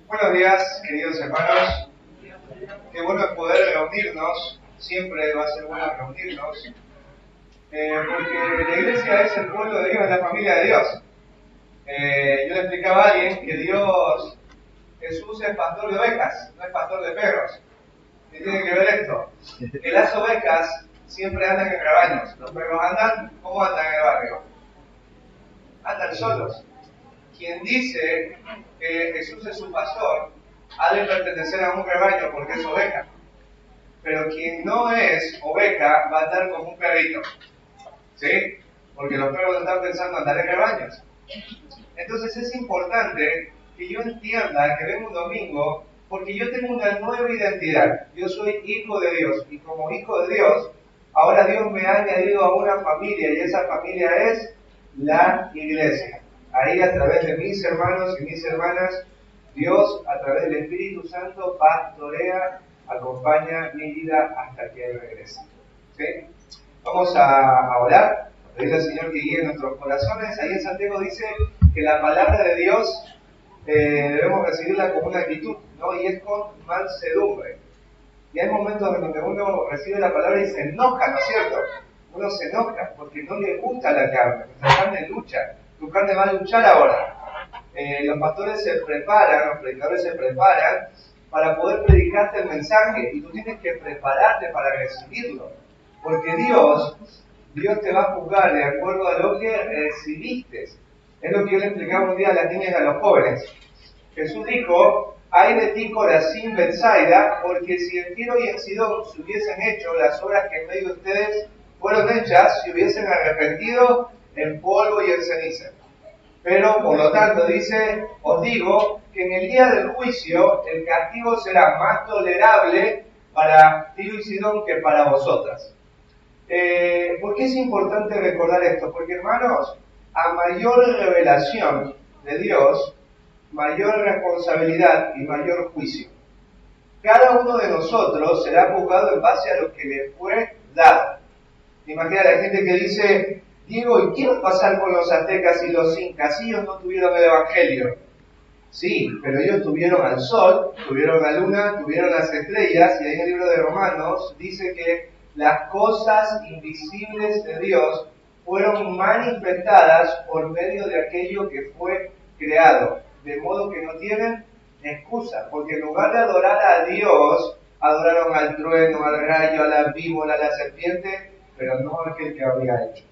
Buenos días, queridos hermanos. Qué bueno poder reunirnos. Siempre va a ser bueno reunirnos. Porque la iglesia es el pueblo de Dios, es la familia de Dios. Yo le explicaba a alguien que Jesús es pastor de ovejas, no es pastor de perros. ¿Qué tiene que ver esto? Que las ovejas siempre andan en rebaños. Los perros andan, ¿cómo andan en el barrio? Andan solos. Quien dice que Jesús es su pastor ha de pertenecer a un rebaño porque es oveja. Pero quien no es oveja va a andar como un perrito. ¿Sí? Porque los perros están pensando en andar en rebaños. Entonces es importante que yo entienda que vengo un domingo porque yo tengo una nueva identidad. Yo soy hijo de Dios y como hijo de Dios, ahora Dios me ha añadido a una familia y esa familia es la iglesia. Ahí a través de mis hermanos y mis hermanas, Dios a través del Espíritu Santo pastorea, acompaña mi vida hasta que Él regrese. ¿Sí? Vamos a orar, a pedirle al Señor que guíe nuestros corazones. Ahí en Santiago dice que la palabra de Dios debemos recibirla con una actitud, ¿no? Y es con mansedumbre. Y hay momentos en donde uno recibe la palabra y se enoja, ¿no es cierto? Uno se enoja porque no le gusta la carne, nuestra carne lucha, tu carne va a luchar ahora. Los pastores se preparan, los predicadores se preparan para poder predicarte el mensaje y tú tienes que prepararte para recibirlo. Porque Dios te va a juzgar de acuerdo a lo que recibiste. Es lo que yo le explicaba un día a las niñas y a los jóvenes. Jesús dijo, ay de ti Corazín, Betsaida, porque si en Tiro y en Sidón se hubiesen hecho las obras que en medio de ustedes fueron hechas, se hubiesen arrepentido en polvo y en ceniza. Pero, por lo tanto, dice, os digo que en el día del juicio el castigo será más tolerable para Tiro y Sidón que para vosotras. ¿Por qué es importante recordar esto? Porque, hermanos, a mayor revelación de Dios, mayor responsabilidad y mayor juicio. Cada uno de nosotros será juzgado en base a lo que le fue dado. Imagina la gente que dice, Diego, ¿y qué va a pasar con los aztecas y los incas? Ellos no tuvieron el evangelio. Sí, pero ellos tuvieron al sol, tuvieron la luna, tuvieron las estrellas, y ahí en el libro de Romanos dice que las cosas invisibles de Dios fueron manifestadas por medio de aquello que fue creado, de modo que no tienen excusa, porque en lugar de adorar a Dios, adoraron al trueno, al rayo, a la víbora, a la serpiente, pero no a aquel que había hecho.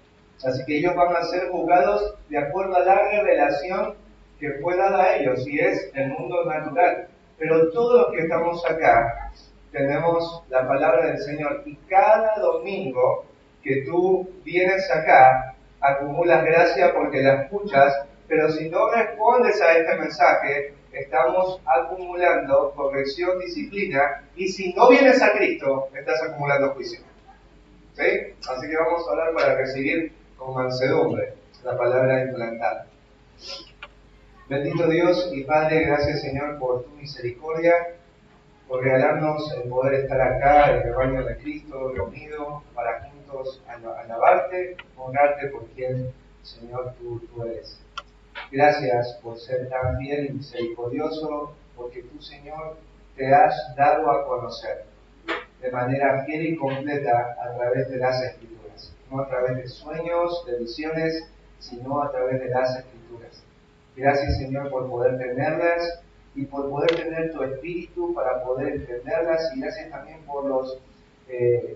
Así que ellos van a ser juzgados de acuerdo a la revelación que fue dada a ellos, y es el mundo natural. Pero todos los que estamos acá tenemos la palabra del Señor, y cada domingo que tú vienes acá, acumulas gracia porque la escuchas, pero si no respondes a este mensaje, estamos acumulando corrección, disciplina, y si no vienes a Cristo, estás acumulando juicio. ¿Sí? Así que vamos a hablar para recibir con mansedumbre la palabra implantada. Bendito Dios y Padre, gracias Señor por tu misericordia, por regalarnos el poder estar acá, el rebaño de Cristo, reunido para juntos alabarte, honrarte por quien, Señor, tú eres. Gracias por ser tan fiel y misericordioso, porque tú, Señor, te has dado a conocer de manera fiel y completa a través de las Escrituras, no a través de sueños, de visiones, sino a través de las Escrituras. Gracias, Señor, por poder tenerlas y por poder tener tu espíritu para poder entenderlas, y gracias también por los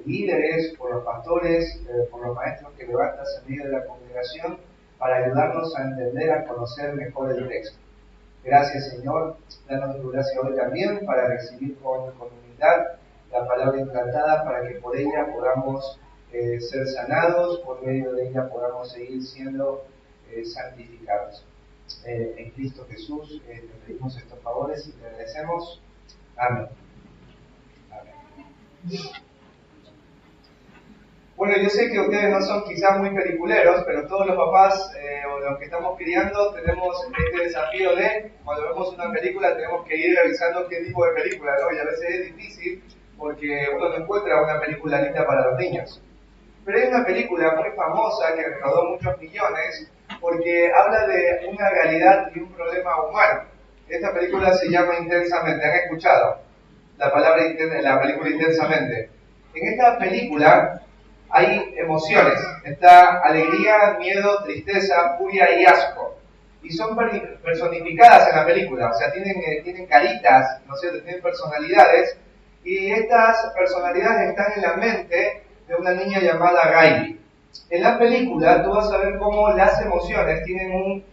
líderes, por los pastores, por los maestros que levantas en medio de la congregación para ayudarnos a entender, a conocer mejor el texto. Gracias, Señor. Danos tu gracia hoy también para recibir con humildad la palabra implantada, para que por ella podamos ser sanados, por medio de ella podamos seguir siendo santificados. En Cristo Jesús te pedimos estos favores y te agradecemos. Amén. Amén. Bueno, yo sé que ustedes no son quizás muy peliculeros, pero todos los papás o los que estamos criando tenemos este desafío de, cuando vemos una película, tenemos que ir revisando qué tipo de película, ¿no? Y a veces es difícil porque uno no encuentra una película linda para los niños. Pero hay una película muy famosa que recaudó muchos millones porque habla de una realidad y un problema humano. Esta película se llama Intensamente. ¿Han escuchado la película Intensamente? En esta película hay emociones. Está alegría, miedo, tristeza, furia y asco. Y son personificadas en la película. O sea, tienen caritas, ¿no es cierto? Tienen personalidades. Y estas personalidades están en la mente de una niña llamada Riley. En la película tú vas a ver cómo las emociones tienen un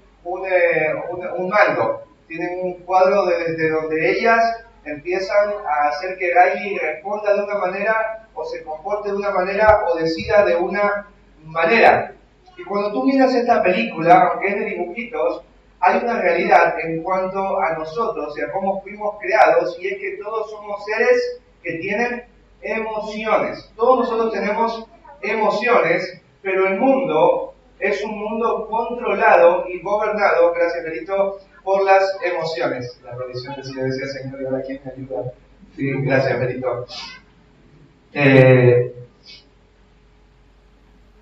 mando, tienen un cuadro desde donde ellas empiezan a hacer que Riley responda de una manera, o se comporte de una manera, o decida de una manera. Y cuando tú miras esta película, aunque es de dibujitos, hay una realidad en cuanto a nosotros y a cómo fuimos creados, y es que todos somos seres que tienen emociones. Todos nosotros tenemos emociones, pero el mundo es un mundo controlado y gobernado, gracias Berito, por las emociones. La bendición del Señor decía, Señor, ¿y ahora quién me ayuda? Sí, gracias Berito.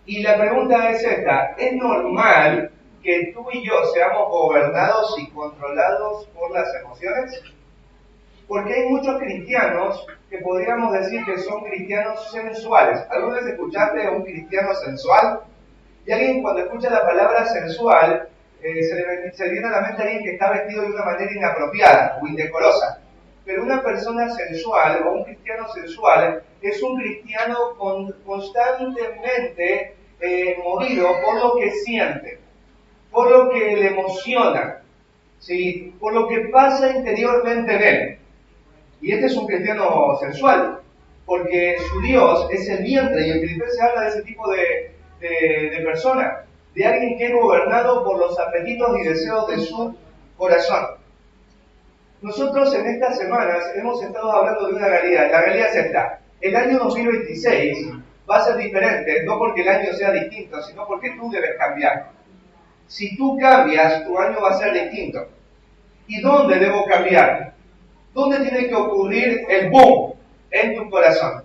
Y la pregunta es esta: ¿es normal que tú y yo seamos gobernados y controlados por las emociones? Porque hay muchos cristianos que podríamos decir que son cristianos sensuales. ¿Alguna vez escuchaste a un cristiano sensual? Y alguien cuando escucha la palabra sensual, se le viene a la mente a alguien que está vestido de una manera inapropiada o indecorosa. Pero una persona sensual o un cristiano sensual es un cristiano constantemente movido por lo que siente, por lo que le emociona, ¿sí? Por lo que pasa interiormente en él. Y este es un cristiano sensual, porque su Dios es el vientre, y en Filipenses habla de ese tipo de persona, de alguien que es gobernado por los apetitos y deseos de su corazón. Nosotros en estas semanas hemos estado hablando de una realidad. La realidad es esta: el año 2026 va a ser diferente, no porque el año sea distinto, sino porque tú debes cambiar. Si tú cambias, tu año va a ser distinto. ¿Y dónde debo cambiar? ¿Dónde tiene que ocurrir el boom? En tu corazón.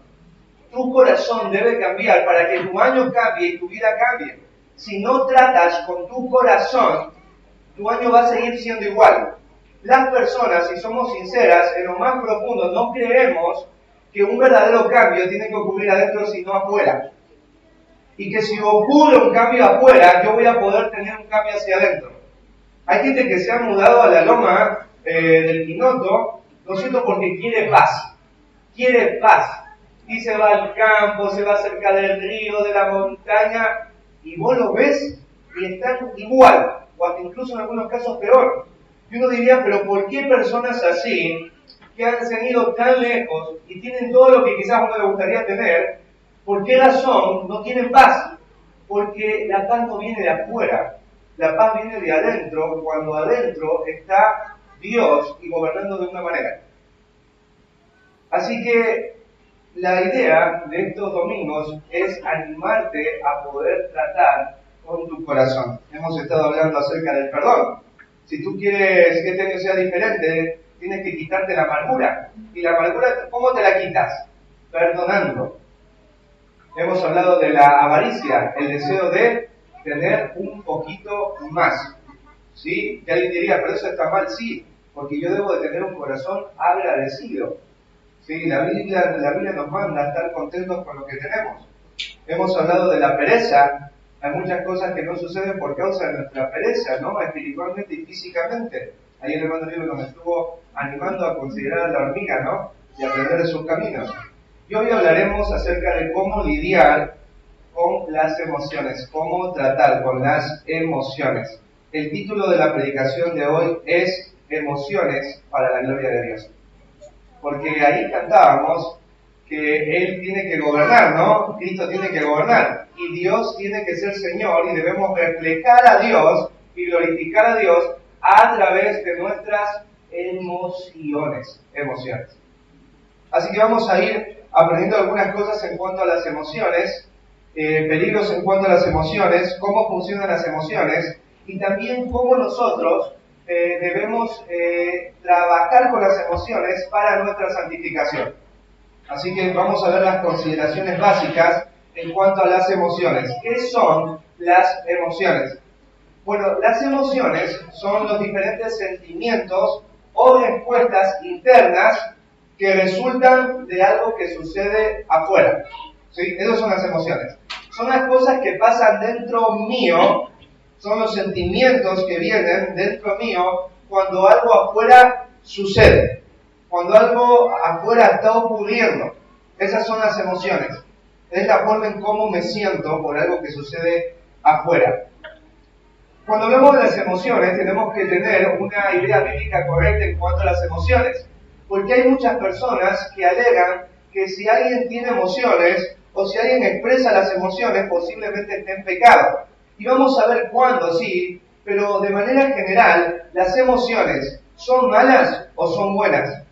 Tu corazón debe cambiar para que tu año cambie y tu vida cambie. Si no tratas con tu corazón, tu año va a seguir siendo igual. Las personas, si somos sinceras, en lo más profundo no creemos que un verdadero cambio tiene que ocurrir adentro, sino afuera. Y que si ocurre un cambio afuera, yo voy a poder tener un cambio hacia adentro. Hay gente que se ha mudado a la loma del Quinoto, ¿no es cierto?, porque quiere paz. Quiere paz. Y se va al campo, se va cerca del río, de la montaña, y vos lo ves y están igual, o hasta incluso en algunos casos peor. Y uno diría, pero ¿por qué personas así, que se han ido tan lejos y tienen todo lo que quizás a uno le gustaría tener, por qué razón no tienen paz? Porque la paz no viene de afuera, la paz viene de adentro, cuando adentro está Dios y gobernando de una manera. Así que la idea de estos domingos es animarte a poder tratar con tu corazón. Hemos estado hablando acerca del perdón. Si tú quieres que este año sea diferente, tienes que quitarte la amargura. ¿Y la amargura cómo te la quitas? Perdonando. Hemos hablado de la avaricia, el deseo de tener un poquito más. ¿Sí? Y alguien diría, pero eso está mal. Sí, porque yo debo de tener un corazón agradecido. Sí, la Biblia nos manda a estar contentos con lo que tenemos. Hemos hablado de la pereza. Hay muchas cosas que no suceden por causa de nuestra pereza, ¿no? Espiritualmente y físicamente. Ahí el hermano Libre nos estuvo animando a considerar a la hormiga, ¿no? Y aprender de sus caminos. Y hoy hablaremos acerca de cómo lidiar con las emociones, cómo tratar con las emociones. El título de la predicación de hoy es Emociones para la gloria de Dios. Porque ahí cantábamos que Él tiene que gobernar, ¿no? Cristo tiene que gobernar. Y Dios tiene que ser Señor y debemos reflejar a Dios y glorificar a Dios a través de nuestras emociones. Así que vamos a ir aprendiendo algunas cosas en cuanto a las emociones, peligros en cuanto a las emociones, cómo funcionan las emociones y también cómo nosotros debemos trabajar con las emociones para nuestra santificación. Así que vamos a ver las consideraciones básicas en cuanto a las emociones. ¿Qué son las emociones? Bueno, las emociones son los diferentes sentimientos o respuestas internas que resultan de algo que sucede afuera. ¿Sí? Esas son las emociones. Son las cosas que pasan dentro mío, son los sentimientos que vienen dentro mío cuando algo afuera sucede, cuando algo afuera está ocurriendo. Esas son las emociones. Es la forma en cómo me siento por algo que sucede afuera. Cuando hablamos de las emociones, tenemos que tener una idea bíblica correcta en cuanto a las emociones, porque hay muchas personas que alegan que si alguien tiene emociones o si alguien expresa las emociones, posiblemente esté en pecado. Y vamos a ver cuándo sí, pero de manera general, las emociones ¿son malas o son buenas?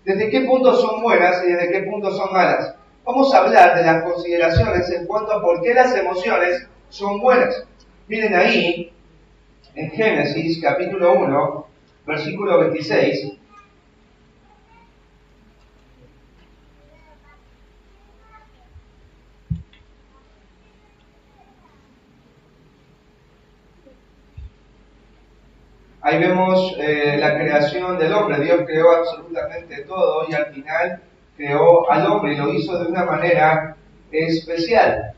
¿Desde qué punto son buenas y desde qué punto son malas? Vamos a hablar de las consideraciones en cuanto a por qué las emociones son buenas. Miren ahí, en Génesis capítulo 1, versículo 26, ahí vemos la creación del hombre. Dios creó absolutamente todo y al final creó al hombre y lo hizo de una manera especial.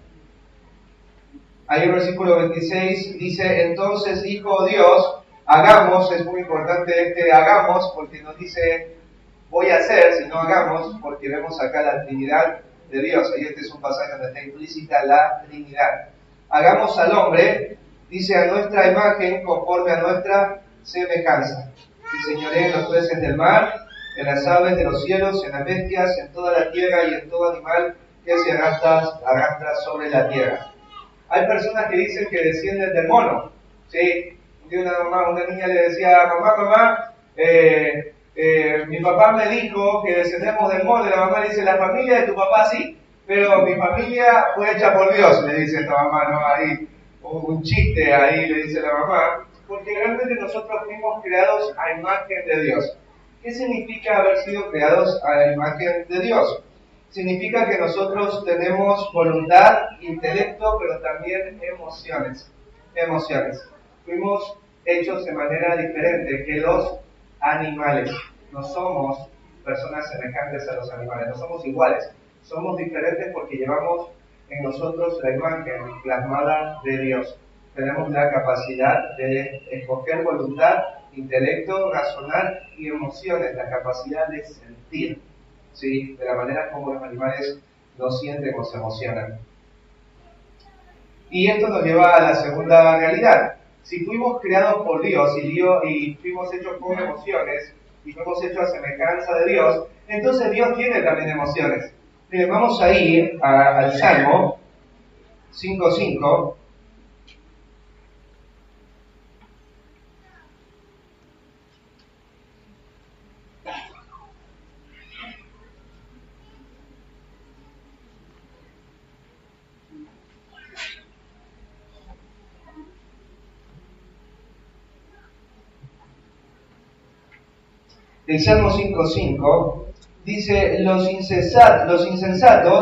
Ahí el versículo 26 dice, entonces dijo Dios, hagamos, es muy importante este hagamos porque no dice voy a hacer, sino hagamos, porque vemos acá la Trinidad de Dios. Ahí este es un pasaje donde está implícita la Trinidad. Hagamos al hombre, dice, a nuestra imagen, conforme a nuestra semejanza. Y señoré en los peces del mar, en las aves de los cielos, en las bestias, en toda la tierra y en todo animal que se arrastra sobre la tierra. Hay personas que dicen que descienden del mono. ¿Sí? Una niña le decía, mamá, mi papá me dijo que descendemos del mono, y la mamá le dice, la familia de tu papá sí, pero mi familia fue hecha por Dios, le dice esta mamá, ¿no? Ahí, un chiste ahí le dice la mamá, porque realmente nosotros fuimos creados a imagen de Dios. ¿Qué significa haber sido creados a la imagen de Dios? Significa que nosotros tenemos voluntad, intelecto, pero también emociones. Fuimos hechos de manera diferente que los animales. No somos personas semejantes a los animales, no somos iguales. Somos diferentes porque llevamos en nosotros la imagen plasmada de Dios. Tenemos la capacidad de escoger voluntad, intelecto, razonar y emociones, la capacidad de sentir. ¿Sí? De la manera como los animales no sienten o se emocionan. Y esto nos lleva a la segunda realidad. Si fuimos creados por Dios y fuimos hechos con emociones y fuimos hechos a semejanza de Dios, entonces Dios tiene también emociones. Miren, vamos a ir al Salmo 5:5. El Salmo 5:5 dice, los insensatos,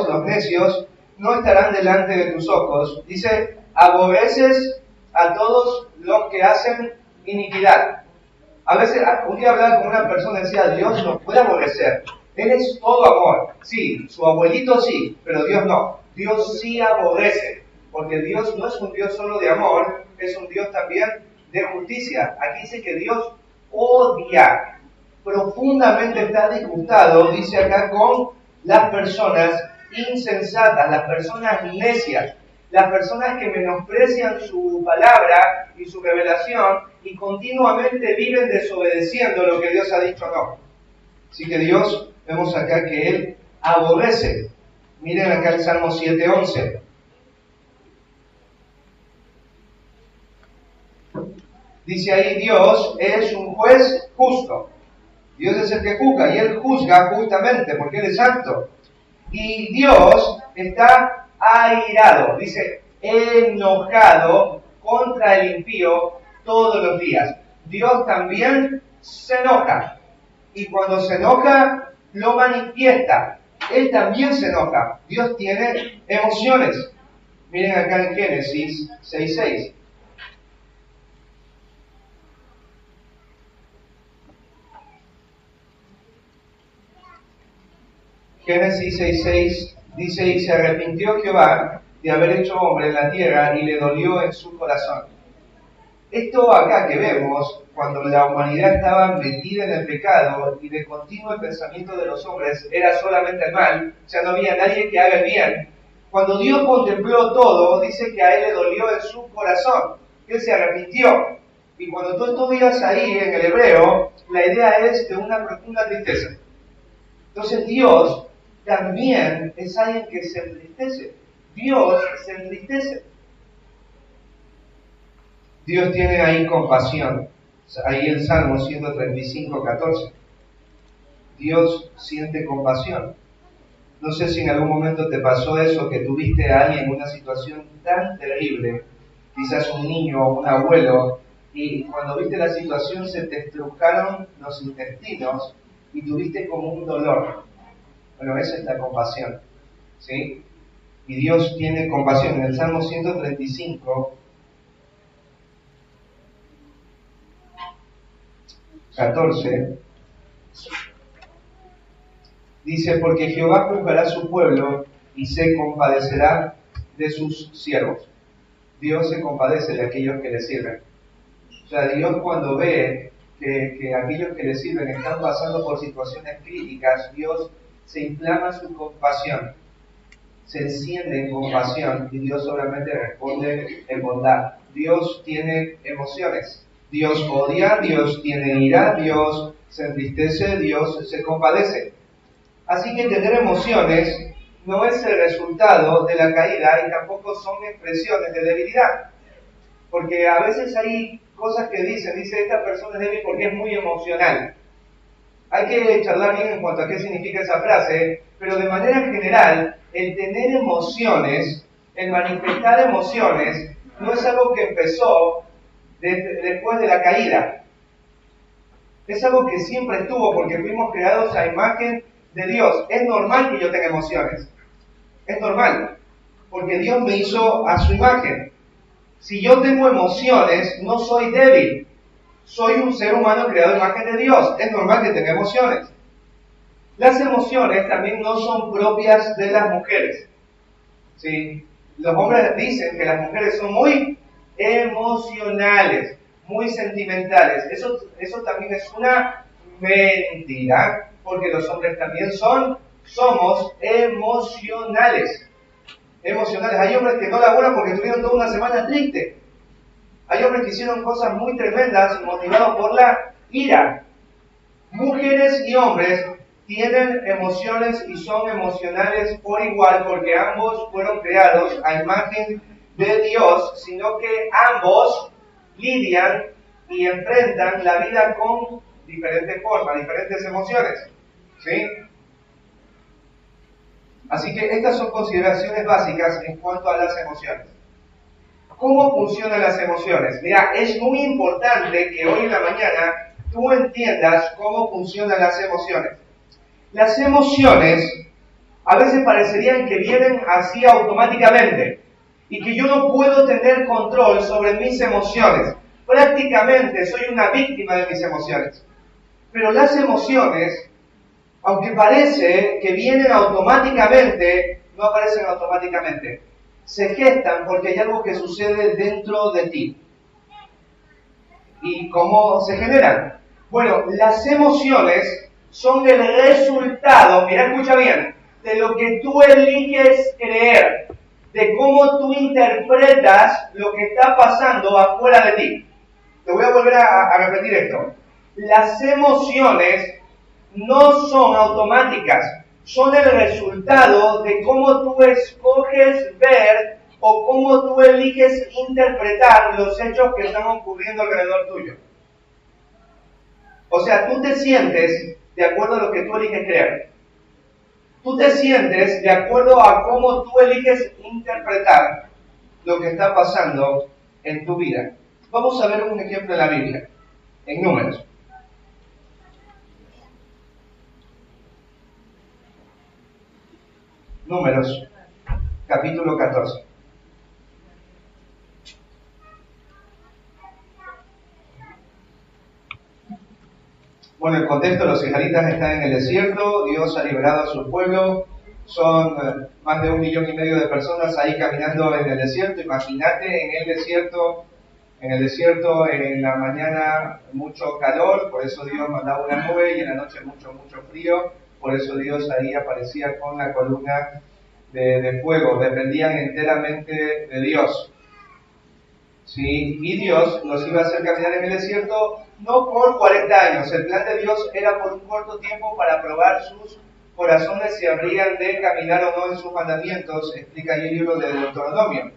los necios, no estarán delante de tus ojos. Dice, aborreces a todos los que hacen iniquidad. A veces, un día hablaba con una persona y decía, Dios nos puede aborrecer. Él es todo amor. Sí, su abuelito sí, pero Dios no. Dios sí aborrece, porque Dios no es un Dios solo de amor, es un Dios también de justicia. Aquí dice que Dios odia. Profundamente está disgustado, dice acá, con las personas insensatas, las personas necias, las personas que menosprecian su palabra y su revelación y continuamente viven desobedeciendo lo que Dios ha dicho no. Así que Dios, vemos acá que Él aborrece. Miren acá el Salmo 7:11. Dice ahí, Dios es un juez justo. Dios es el que juzga y Él juzga justamente porque Él es santo. Y Dios está airado, dice, enojado contra el impío todos los días. Dios también se enoja y cuando se enoja lo manifiesta. Él también se enoja. Dios tiene emociones. Miren acá en Génesis 6:6. Génesis 6:6 dice, y se arrepintió Jehová de haber hecho hombre en la tierra y le dolió en su corazón. Esto acá que vemos, cuando la humanidad estaba metida en el pecado y de continuo el pensamiento de los hombres era solamente el mal, o sea, no había nadie que haga el bien. Cuando Dios contempló todo, dice que a él le dolió en su corazón, que él se arrepintió. Y cuando tú estudias ahí en el hebreo, la idea es de una profunda tristeza. Entonces Dios también es alguien que se entristece. Dios se entristece. Dios tiene ahí compasión. Ahí el Salmo 135:14. Dios siente compasión. No sé si en algún momento te pasó eso, que tuviste a alguien en una situación tan terrible, quizás un niño o un abuelo, y cuando viste la situación se te estrujaron los intestinos y tuviste como un dolor. Bueno, esa es la compasión, ¿sí? Y Dios tiene compasión. En el Salmo 135, 14, dice, porque Jehová juzgará a su pueblo y se compadecerá de sus siervos. Dios se compadece de aquellos que le sirven. O sea, Dios cuando ve que aquellos que le sirven están pasando por situaciones críticas, Dios se inflama su compasión, se enciende en compasión y Dios solamente responde en bondad. Dios tiene emociones. Dios odia, Dios tiene ira, Dios se entristece, Dios se compadece. Así que tener emociones no es el resultado de la caída y tampoco son expresiones de debilidad. Porque a veces hay cosas que dice esta persona es débil porque es muy emocional. Hay que charlar bien en cuanto a qué significa esa frase, pero de manera general, el tener emociones, el manifestar emociones, no es algo que empezó después de la caída. Es algo que siempre estuvo porque fuimos creados a imagen de Dios. Es normal que yo tenga emociones. Es normal, porque Dios me hizo a su imagen. Si yo tengo emociones, no soy débil. Soy un ser humano creado a imagen de Dios. Es normal que tenga emociones. Las emociones también no son propias de las mujeres. ¿Sí? Los hombres dicen que las mujeres son muy emocionales, muy sentimentales. Eso también es una mentira, porque los hombres también somos emocionales. Hay hombres que no laburan porque tuvieron toda una semana triste. Hay hombres que hicieron cosas muy tremendas motivados por la ira. Mujeres y hombres tienen emociones y son emocionales por igual porque ambos fueron creados a imagen de Dios, sino que ambos lidian y enfrentan la vida con diferentes formas, diferentes emociones. ¿Sí? Así que estas son consideraciones básicas en cuanto a las emociones. ¿Cómo funcionan las emociones? Mira, es muy importante que hoy en la mañana tú entiendas cómo funcionan las emociones. Las emociones a veces parecerían que vienen así automáticamente y que yo no puedo tener control sobre mis emociones. Prácticamente soy una víctima de mis emociones. Pero las emociones, aunque parece que vienen automáticamente, no aparecen automáticamente. Se gestan porque hay algo que sucede dentro de ti. ¿Y cómo se generan? Bueno, las emociones son el resultado, mira, escucha bien, de lo que tú eliges creer, de cómo tú interpretas lo que está pasando afuera de ti. Te voy a volver a repetir esto. Las emociones no son automáticas, son el resultado de cómo tú escoges ver o cómo tú eliges interpretar los hechos que están ocurriendo alrededor tuyo. O sea, tú te sientes de acuerdo a lo que tú eliges creer. Tú te sientes de acuerdo a cómo tú eliges interpretar lo que está pasando en tu vida. Vamos a ver un ejemplo de la Biblia, en Números. Números, capítulo 14. Bueno, el contexto, los israelitas están en el desierto, Dios ha liberado a su pueblo, son más de 1,5 millones de personas ahí caminando en el desierto. Imagínate en el desierto en la mañana mucho calor, por eso Dios mandaba una nube, y en la noche mucho frío, por eso Dios ahí aparecía con la columna de fuego. Dependían enteramente de Dios. ¿Sí? Y Dios los iba a hacer caminar en el desierto no por 40 años. El plan de Dios era por un corto tiempo para probar sus corazones si habrían de caminar o no en sus mandamientos, explica ahí el libro de Deuteronomio.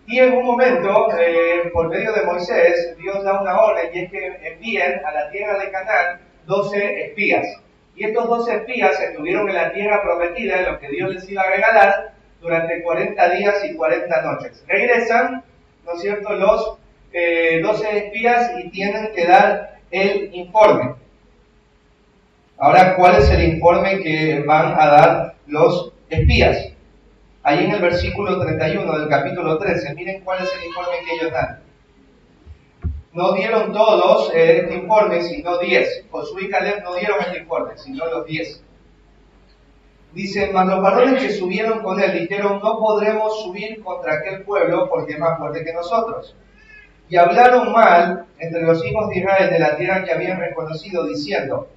Y en un momento, por medio de Moisés, Dios da una orden, y es que envíen a la tierra de Canaán 12 espías. Y estos 12 espías estuvieron en la tierra prometida, en lo que Dios les iba a regalar, durante 40 días y 40 noches. Regresan, ¿no es cierto?, los 12 espías y tienen que dar el informe. Ahora, ¿cuál es el informe que van a dar los espías? Ahí en el versículo 31 del capítulo 13, miren cuál es el informe que ellos dan. No dieron todos este informe, sino 10. Josué y Caleb no dieron este informe, sino los 10. Dice, mas los varones que subieron con él dijeron, no podremos subir contra aquel pueblo porque es más fuerte que nosotros. Y hablaron mal entre los hijos de Israel de la tierra que habían reconocido, diciendo,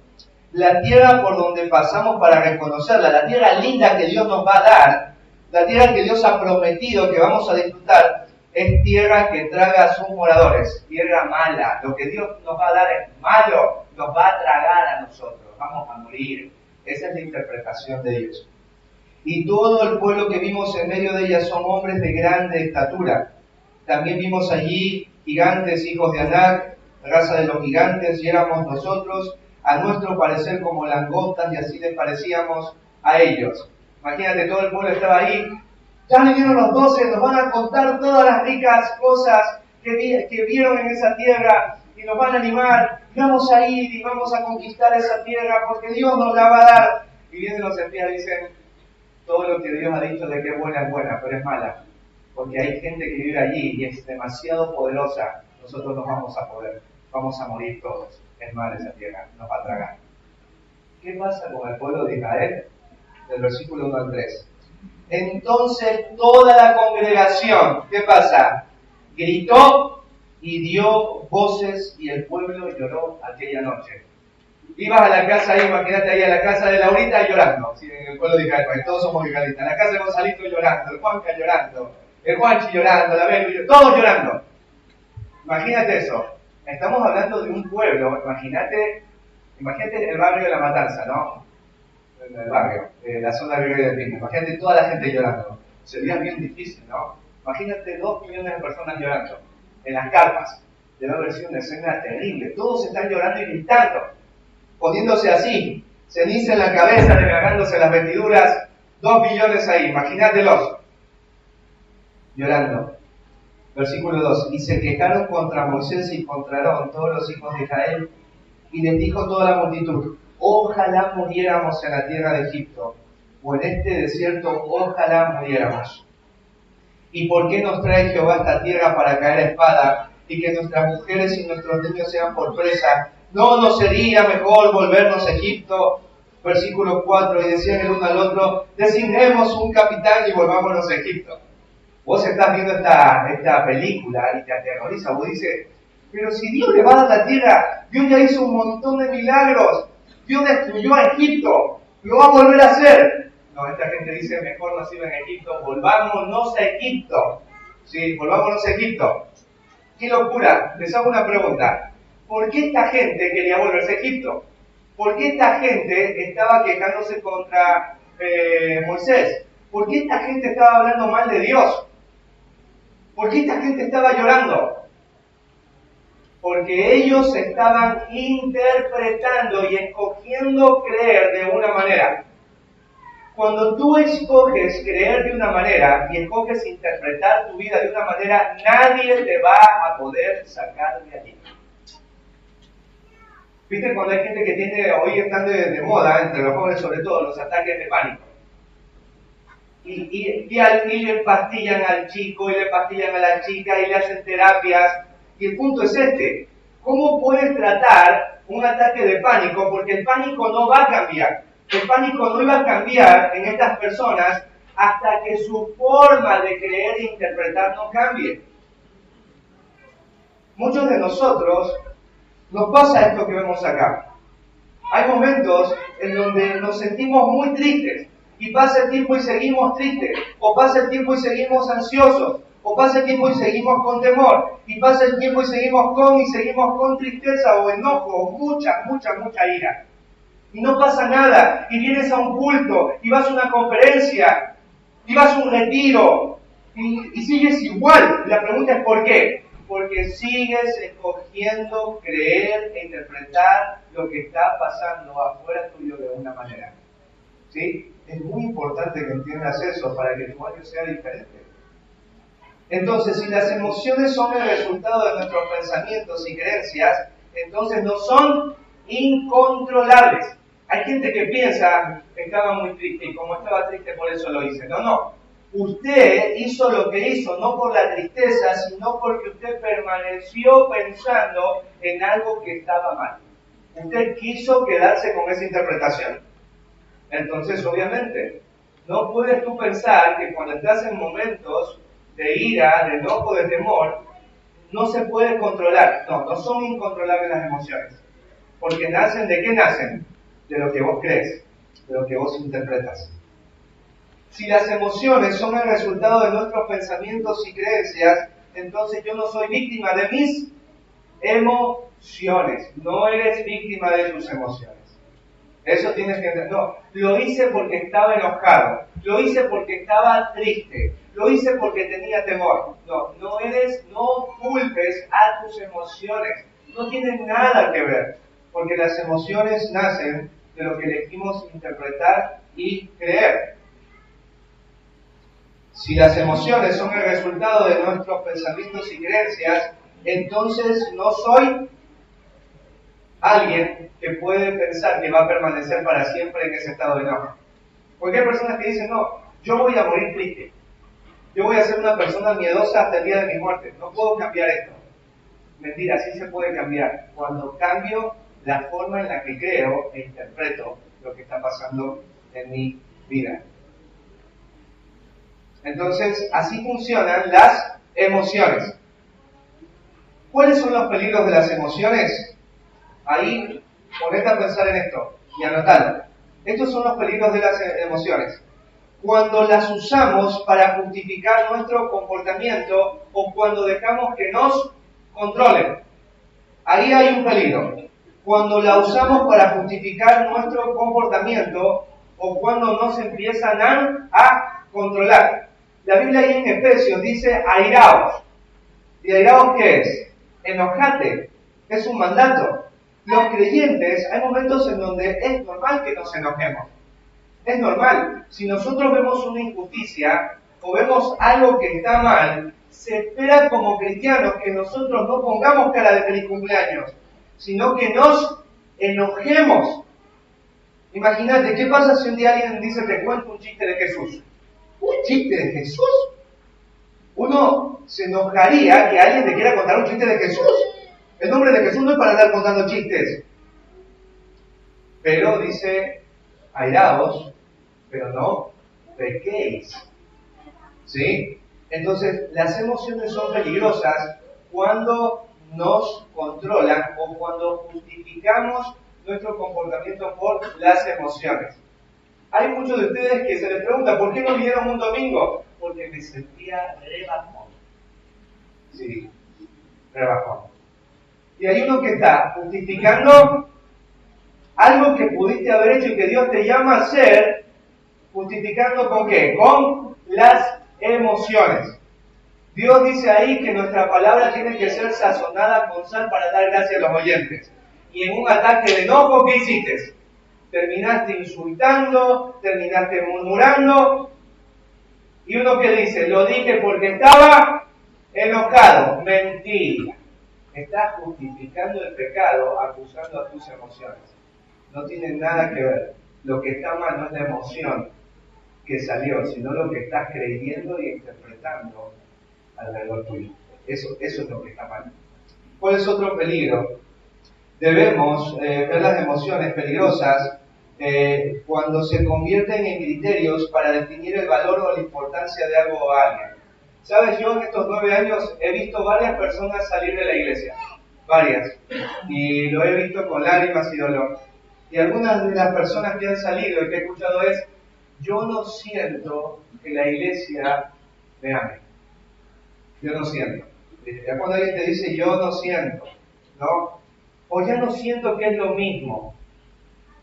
la tierra por donde pasamos para reconocerla, la tierra linda que Dios nos va a dar, la tierra que Dios ha prometido que vamos a disfrutar, es tierra que traga a sus moradores, tierra mala. Lo que Dios nos va a dar es malo, nos va a tragar a nosotros, vamos a morir. Esa es la interpretación de Dios. Y todo el pueblo que vimos en medio de ella son hombres de grande estatura. También vimos allí gigantes, hijos de Anac, raza de los gigantes, y éramos nosotros, a nuestro parecer como langostas, y así les parecíamos a ellos. Imagínate, todo el pueblo estaba ahí. Ya vinieron los 12, nos van a contar todas las ricas cosas que vieron en esa tierra, y nos van a animar, y vamos a ir y vamos a conquistar esa tierra porque Dios nos la va a dar. Y vienen los espías y dicen, todo lo que Dios ha dicho de que es buena, pero es mala, porque hay gente que vive allí y es demasiado poderosa, nosotros no vamos a poder, vamos a morir todos, es mala esa tierra, nos va a tragar. ¿Qué pasa con el pueblo de Israel? Del versículo 1 al 3. Entonces toda la congregación, ¿qué pasa? Gritó y dio voces, y el pueblo lloró aquella noche. Ibas a la casa, ahí, imagínate ahí a la casa de Laurita llorando, ¿sí? En el pueblo de Israel, porque todos somos israelitas. La casa de Gonzalito llorando, el Juanca llorando, el Juanchi llorando, la Belu, todos llorando. Imagínate eso. Estamos hablando de un pueblo, imagínate el barrio de La Matanza, ¿no? El barrio, la zona de Río del Pino. Imagínate toda la gente llorando. Sería bien difícil, ¿no? Imagínate 2 millones de personas llorando en las carpas. Debe haber sido una escena terrible. Todos están llorando y gritando, poniéndose así, ceniza en la cabeza, regalándose las vestiduras. 2 millones ahí, imagínatelos, llorando. Versículo 2. Y se quejaron contra Moisés y contra Aarón, todos los hijos de Israel, y les dijo toda la multitud, ojalá muriéramos en la tierra de Egipto, o en este desierto, ojalá muriéramos. ¿Y por qué nos trae Jehová a esta tierra para caer a espada, y que nuestras mujeres y nuestros niños sean por presa? ¿No nos sería mejor volvernos a Egipto? Versículo 4, y decían el uno al otro, designemos un capitán y volvámonos a Egipto. Vos estás viendo esta película y te aterroriza, vos dices, pero si Dios le va a dar la tierra, Dios ya hizo un montón de milagros, Dios destruyó a Egipto, lo va a volver a hacer. No, esta gente dice, mejor no sirve en Egipto, volvámonos a Egipto. Sí, volvámonos a Egipto. ¡Qué locura! Les hago una pregunta. ¿Por qué esta gente quería volverse a Egipto? ¿Por qué esta gente estaba quejándose contra Moisés? ¿Por qué esta gente estaba hablando mal de Dios? ¿Por qué esta gente estaba llorando? Porque ellos estaban interpretando y escogiendo creer de una manera. Cuando tú escoges creer de una manera y escoges interpretar tu vida de una manera, nadie te va a poder sacar de allí. ¿Viste cuando hay gente que tiene, hoy están de moda, entre los jóvenes sobre todo, los ataques de pánico? Y le pastillan al chico, y le pastillan a la chica, y le hacen terapias. Y el punto es este. ¿Cómo puedes tratar un ataque de pánico? Porque el pánico no va a cambiar. El pánico no iba a cambiar en estas personas hasta que su forma de creer e interpretar no cambie. Muchos de nosotros nos pasa esto que vemos acá. Hay momentos en donde nos sentimos muy tristes y pasa el tiempo y seguimos tristes, o pasa el tiempo y seguimos ansiosos, o pasa el tiempo y seguimos con temor, y pasa el tiempo y seguimos con tristeza o enojo, o mucha ira. Y no pasa nada, y vienes a un culto, y vas a una conferencia, y vas a un retiro, y sigues igual. La pregunta es ¿por qué? Porque sigues escogiendo creer e interpretar lo que está pasando afuera tuyo de una manera. ¿Sí? Es muy importante que entiendas eso para que tu año sea diferente. Entonces, si las emociones son el resultado de nuestros pensamientos y creencias, entonces no son incontrolables. Hay gente que piensa que estaba muy triste y como estaba triste por eso lo hice. No. Usted hizo lo que hizo no por la tristeza, sino porque usted permaneció pensando en algo que estaba mal. Usted quiso quedarse con esa interpretación. Entonces, obviamente, no puedes tú pensar que cuando estás en momentos de ira, de enojo, de temor, no se puede controlar. No son incontrolables las emociones. Porque nacen, ¿de qué nacen? De lo que vos crees, de lo que vos interpretas. Si las emociones son el resultado de nuestros pensamientos y creencias, entonces yo no soy víctima de mis emociones. No eres víctima de tus emociones. Eso tienes que entender. No, lo hice porque estaba enojado. Lo hice porque estaba triste. Lo hice porque tenía temor. No culpes a tus emociones. No tienen nada que ver. Porque las emociones nacen de lo que elegimos interpretar y creer. Si las emociones son el resultado de nuestros pensamientos y creencias, entonces no soy alguien que puede pensar que va a permanecer para siempre en ese estado de enojo. Porque hay personas que dicen, no, yo voy a morir triste. Yo voy a ser una persona miedosa hasta el día de mi muerte. No puedo cambiar esto. Mentira, sí se puede cambiar. Cuando cambio la forma en la que creo e interpreto lo que está pasando en mi vida. Entonces, así funcionan las emociones. ¿Cuáles son los peligros de las emociones? Ahí, ponete a pensar en esto y anotalo. Estos son los peligros de las emociones. Cuando las usamos para justificar nuestro comportamiento o cuando dejamos que nos controlen. Ahí hay un peligro. Cuando la usamos para justificar nuestro comportamiento o cuando nos empiezan a controlar. La Biblia ahí en Efesios dice airaos. ¿Y airaos qué es? Enojate. Es un mandato. Los creyentes, hay momentos en donde es normal que nos enojemos. Es normal. Si nosotros vemos una injusticia o vemos algo que está mal, se espera como cristianos que nosotros no pongamos cara de feliz cumpleaños, sino que nos enojemos. Imagínate, ¿qué pasa si un día alguien dice te cuento un chiste de Jesús? ¿Un chiste de Jesús? Uno se enojaría que alguien te quiera contar un chiste de Jesús. El nombre de Jesús no es para andar contando chistes. Pero dice, airaos, pero no pequéis. ¿Sí? Entonces, las emociones son peligrosas cuando nos controlan o cuando justificamos nuestro comportamiento por las emociones. Hay muchos de ustedes que se les pregunta, ¿por qué no vinieron un domingo? Porque me sentía rebajón. Sí, rebajón. Y hay uno que está justificando algo que pudiste haber hecho y que Dios te llama a hacer, justificando ¿con qué? Con las emociones. Dios dice ahí que nuestra palabra tiene que ser sazonada con sal para dar gracia a los oyentes. Y en un ataque de enojo, ¿qué hiciste? Terminaste insultando, terminaste murmurando. Y uno que dice, lo dije porque estaba enojado. Mentira. Estás justificando el pecado acusando a tus emociones. No tiene nada que ver. Lo que está mal no es la emoción que salió, sino lo que estás creyendo y interpretando alrededor tuyo. Eso es lo que está mal. ¿Cuál es otro peligro? Debemos ver las emociones peligrosas cuando se convierten en criterios para definir el valor o la importancia de algo o alguien. ¿Sabes? Yo en estos 9 años he visto varias personas salir de la iglesia. Varias. Y lo he visto con lágrimas y dolor. Y algunas de las personas que han salido y que he escuchado es: yo no siento que la iglesia me ame. Yo no siento. Ya cuando alguien te dice yo no siento, ¿no? O ya no siento que es lo mismo,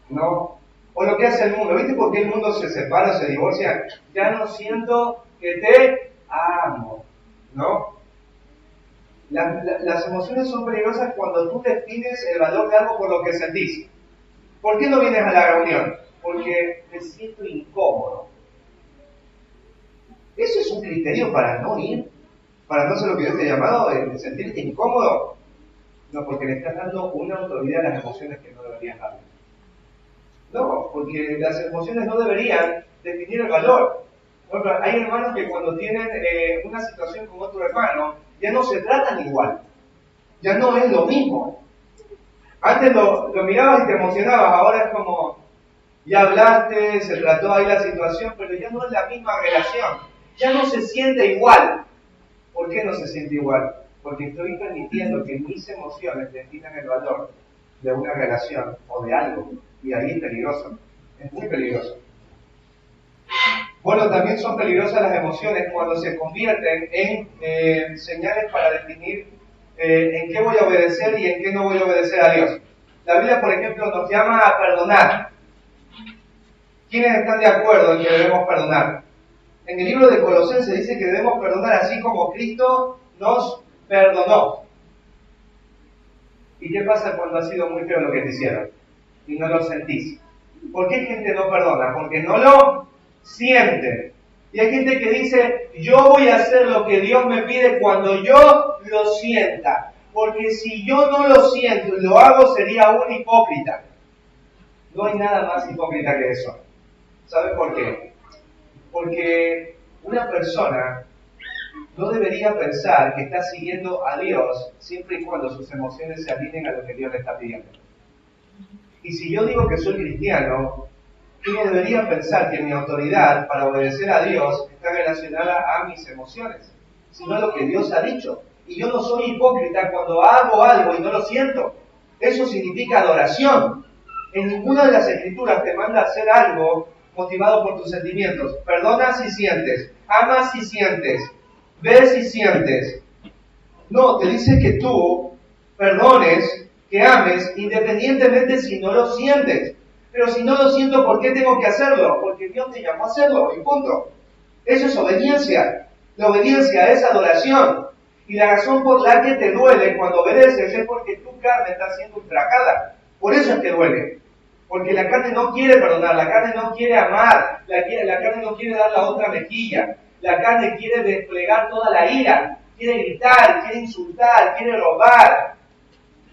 ¿no? O lo que hace el mundo. ¿Viste por qué el mundo se separa, se divorcia? Ya no siento que te amo, ¿no? Las emociones son peligrosas cuando tú defines el valor de algo por lo que sentís. ¿Por qué no vienes a la reunión? Porque me siento incómodo. ¿Eso es un criterio para no ir? ¿Para no ser lo que Dios te ha llamado? ¿De sentirte incómodo? No, porque le estás dando una autoridad a las emociones que no deberías darle. No, porque las emociones no deberían definir el valor. Por ejemplo, hay hermanos que cuando tienen una situación con otro hermano, ya no se tratan igual. Ya no es lo mismo. Antes lo mirabas y te emocionabas, ahora es como, ya hablaste, se trató ahí la situación, pero ya no es la misma relación. Ya no se siente igual. ¿Por qué no se siente igual? Porque estoy permitiendo que mis emociones definan el valor de una relación o de algo. Y ahí es peligroso. Es muy peligroso. Bueno, también son peligrosas las emociones cuando se convierten en señales para definir en qué voy a obedecer y en qué no voy a obedecer a Dios. La Biblia, por ejemplo, nos llama a perdonar. ¿Quiénes están de acuerdo en que debemos perdonar? En el libro de Colosenses dice que debemos perdonar así como Cristo nos perdonó. ¿Y qué pasa cuando ha sido muy feo lo que te hicieron y no lo sentís? ¿Por qué gente no perdona? Porque no lo siente. Y hay gente que dice, yo voy a hacer lo que Dios me pide cuando yo lo sienta. Porque si yo no lo siento y lo hago, sería un hipócrita. No hay nada más hipócrita que eso. ¿Sabe por qué? Porque una persona no debería pensar que está siguiendo a Dios siempre y cuando sus emociones se alineen a lo que Dios le está pidiendo. Y si yo digo que soy cristiano, yo no debería pensar que mi autoridad para obedecer a Dios está relacionada a mis emociones, sino a lo que Dios ha dicho. Y yo no soy hipócrita cuando hago algo y no lo siento. Eso significa adoración. En ninguna de las escrituras te manda a hacer algo motivado por tus sentimientos. Perdona si sientes, amas si sientes, ves si sientes. No, te dice que tú perdones, que ames, independientemente si no lo sientes. Pero si no lo siento, ¿por qué tengo que hacerlo? Porque Dios te llamó a hacerlo, y punto. Eso es obediencia. La obediencia es adoración. Y la razón por la que te duele cuando obedeces es porque tu carne está siendo ultrajada. Por eso es que duele. Porque la carne no quiere perdonar, la carne no quiere amar, la carne no quiere dar la otra mejilla. La carne quiere desplegar toda la ira, quiere gritar, quiere insultar, quiere robar.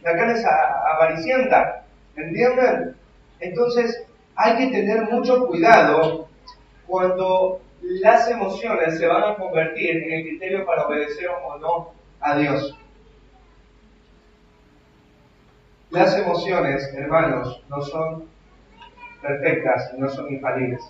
La carne es avaricienta, ¿entienden? Entonces hay que tener mucho cuidado cuando las emociones se van a convertir en el criterio para obedecer o no a Dios. Las emociones, hermanos, no son perfectas, no son infalibles.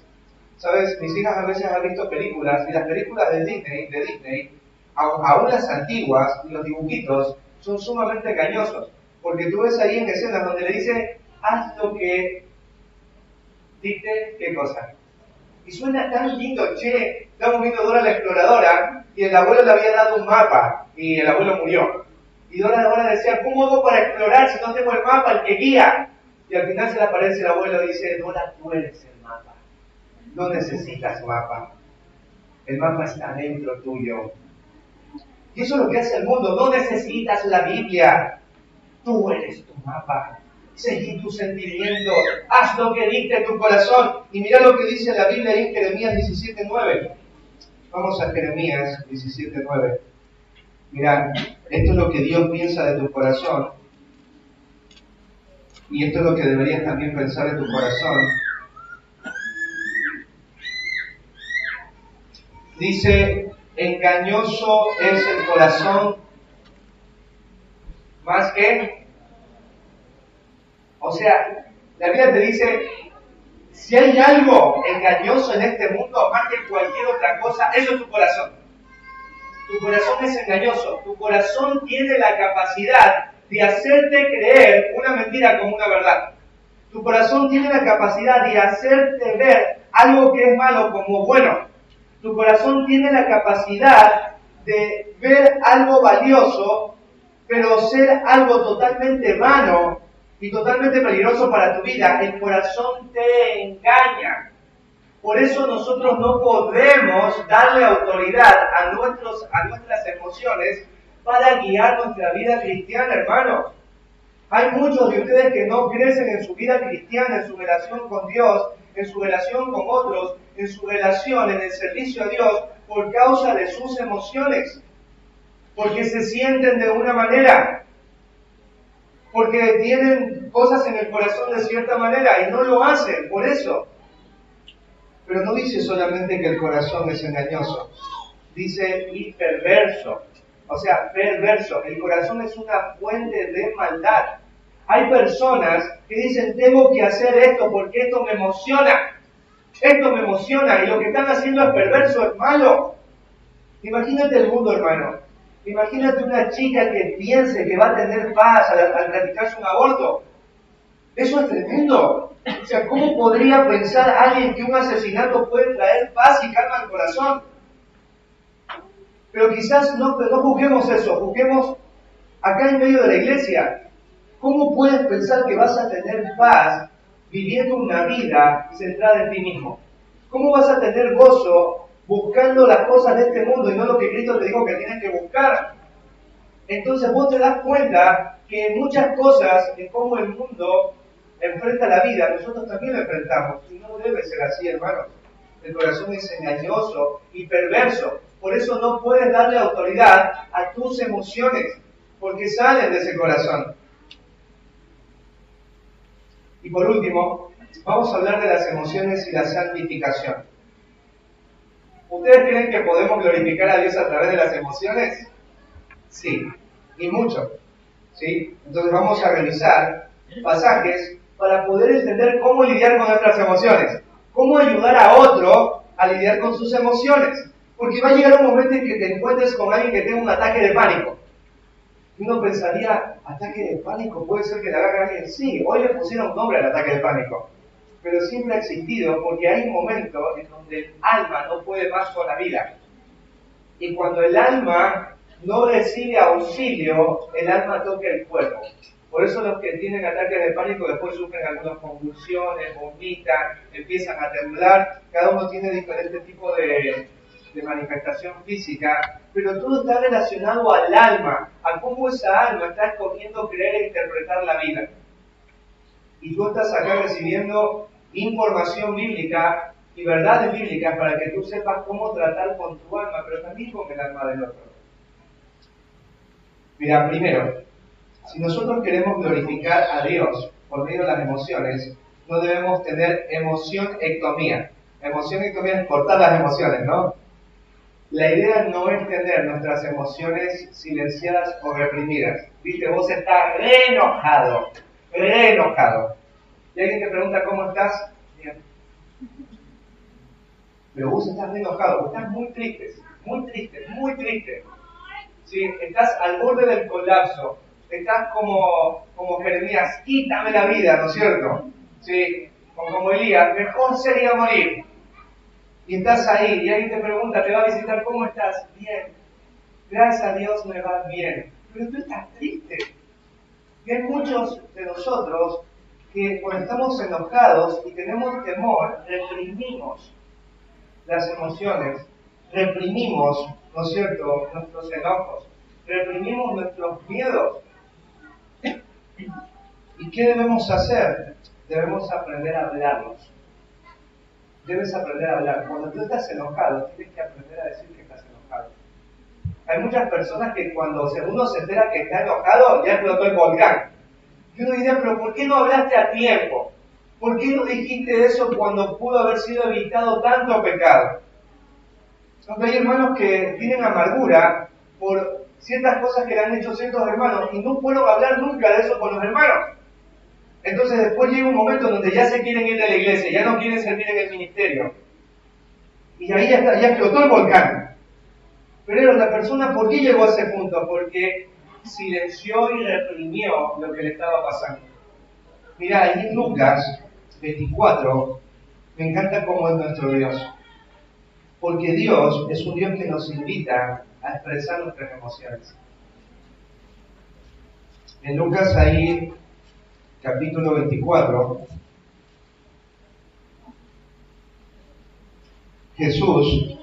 ¿Sabes? Mis hijas a veces han visto películas, y las películas de Disney, aún las antiguas, y los dibujitos, son sumamente engañosos. Porque tú ves ahí en escenas donde le dice, haz lo que dicte, ¿qué cosa? Y suena tan lindo, che, estamos viendo Dora la Exploradora, y el abuelo le había dado un mapa, y el abuelo murió. Y Dora decía, ¿cómo hago para explorar si no tengo el mapa, el que guía? Y al final se le aparece el abuelo y dice, Dora, tú eres el mapa. No necesitas mapa. El mapa está dentro tuyo. Y eso es lo que hace el mundo. No necesitas la Biblia. Tú eres tu mapa. Seguí tu sentimiento. Haz lo que dicte tu corazón. Y mira lo que dice la Biblia ahí en Jeremías 17:9. Vamos a Jeremías 17:9. Mira, esto es lo que Dios piensa de tu corazón. Y esto es lo que deberías también pensar de tu corazón. Dice, engañoso es el corazón más que... O sea, la Biblia te dice, si hay algo engañoso en este mundo, más que cualquier otra cosa, eso es tu corazón. Tu corazón es engañoso. Tu corazón tiene la capacidad de hacerte creer una mentira como una verdad. Tu corazón tiene la capacidad de hacerte ver algo que es malo como bueno. Tu corazón tiene la capacidad de ver algo valioso, pero ser algo totalmente vano y totalmente peligroso para tu vida. El corazón te engaña. Por eso nosotros no podemos darle autoridad a nuestras emociones para guiar nuestra vida cristiana, hermanos. Hay muchos de ustedes que no crecen en su vida cristiana, en su relación con Dios, en su relación con otros, en su relación, en el servicio a Dios, por causa de sus emociones. Porque se sienten de una manera, porque tienen cosas en el corazón de cierta manera y no lo hacen, por eso. Pero no dice solamente que el corazón es engañoso, dice y perverso. O sea, perverso. El corazón es una fuente de maldad. Hay personas que dicen, tengo que hacer esto porque esto me emociona. Esto me emociona y lo que están haciendo es perverso, es malo. Imagínate el mundo, hermano. Imagínate una chica que piense que va a tener paz al practicarse un aborto. Eso es tremendo. O sea, ¿cómo podría pensar alguien que un asesinato puede traer paz y calma al corazón? Pero quizás no juzguemos eso, juzguemos acá en medio de la iglesia. ¿Cómo puedes pensar que vas a tener paz viviendo una vida centrada en ti mismo? ¿Cómo vas a tener gozo buscando las cosas de este mundo y no lo que Cristo te dijo que tienes que buscar? Entonces vos te das cuenta que en muchas cosas, en cómo el mundo enfrenta la vida, nosotros también lo enfrentamos. Y no debe ser así, hermanos. El corazón es engañoso y perverso. Por eso no puedes darle autoridad a tus emociones, porque salen de ese corazón. Y por último, vamos a hablar de las emociones y la santificación. ¿Ustedes creen que podemos glorificar a Dios a través de las emociones? Sí, y mucho. ¿Sí? Entonces vamos a revisar pasajes para poder entender cómo lidiar con nuestras emociones, cómo ayudar a otro a lidiar con sus emociones. Porque va a llegar un momento en que te encuentres con alguien que tenga un ataque de pánico. Y uno pensaría, ¿ataque de pánico? ¿Puede ser que le haga a alguien? Sí, hoy le pusieron nombre al ataque de pánico. Pero siempre ha existido porque hay un momento en donde el alma no puede más con la vida. Y cuando el alma no recibe auxilio, el alma toca el cuerpo. Por eso los que tienen ataques de pánico después sufren algunas convulsiones, vomitan, empiezan a temblar. Cada uno tiene diferente tipo de manifestación física, pero todo está relacionado al alma, a cómo esa alma está escogiendo creer e interpretar la vida. Y tú estás acá recibiendo información bíblica y verdades bíblicas para que tú sepas cómo tratar con tu alma, pero también con el alma del otro. Mira, primero, si nosotros queremos glorificar a Dios por medio de las emociones, no debemos tener emoción-ectomía. Emoción-ectomía es cortar las emociones, ¿no? La idea no es tener nuestras emociones silenciadas o reprimidas. Viste, vos estás re enojado. Y alguien te pregunta, ¿cómo estás? Bien. Pero vos estás re enojado, vos estás muy triste. ¿Sí? Estás al borde del colapso. Estás como Jeremías, quítame la vida, ¿no es cierto? ¿Sí? O como Elías, mejor sería morir. Y estás ahí, y alguien te pregunta, te va a visitar, ¿cómo estás? Bien. Gracias a Dios me va bien. Pero tú estás triste. Y hay muchos de nosotros que cuando estamos enojados y tenemos temor, reprimimos las emociones, reprimimos, ¿no es cierto?, nuestros enojos, reprimimos nuestros miedos. ¿Y qué debemos hacer? Debemos aprender a hablarlos. Debes aprender a hablar. Cuando tú estás enojado, tienes que aprender a decir que estás enojado. Hay muchas personas que cuando uno se entera que está enojado, ya explotó el volcán. Y uno dice, pero ¿por qué no hablaste a tiempo? ¿Por qué no dijiste eso cuando pudo haber sido evitado tanto pecado? Hay hermanos que tienen amargura por ciertas cosas que le han hecho ciertos hermanos y no puedo hablar nunca de eso con los hermanos. Entonces después llega un momento donde ya se quieren ir de la iglesia, ya no quieren servir en el ministerio. Y ahí ya explotó el volcán. Pero la persona, ¿por qué llegó a ese punto? Porque silenció y reprimió lo que le estaba pasando. Mira, ahí en Lucas 24, me encanta cómo es nuestro Dios. Porque Dios es un Dios que nos invita a expresar nuestras emociones. En Lucas ahí, capítulo 24, Jesús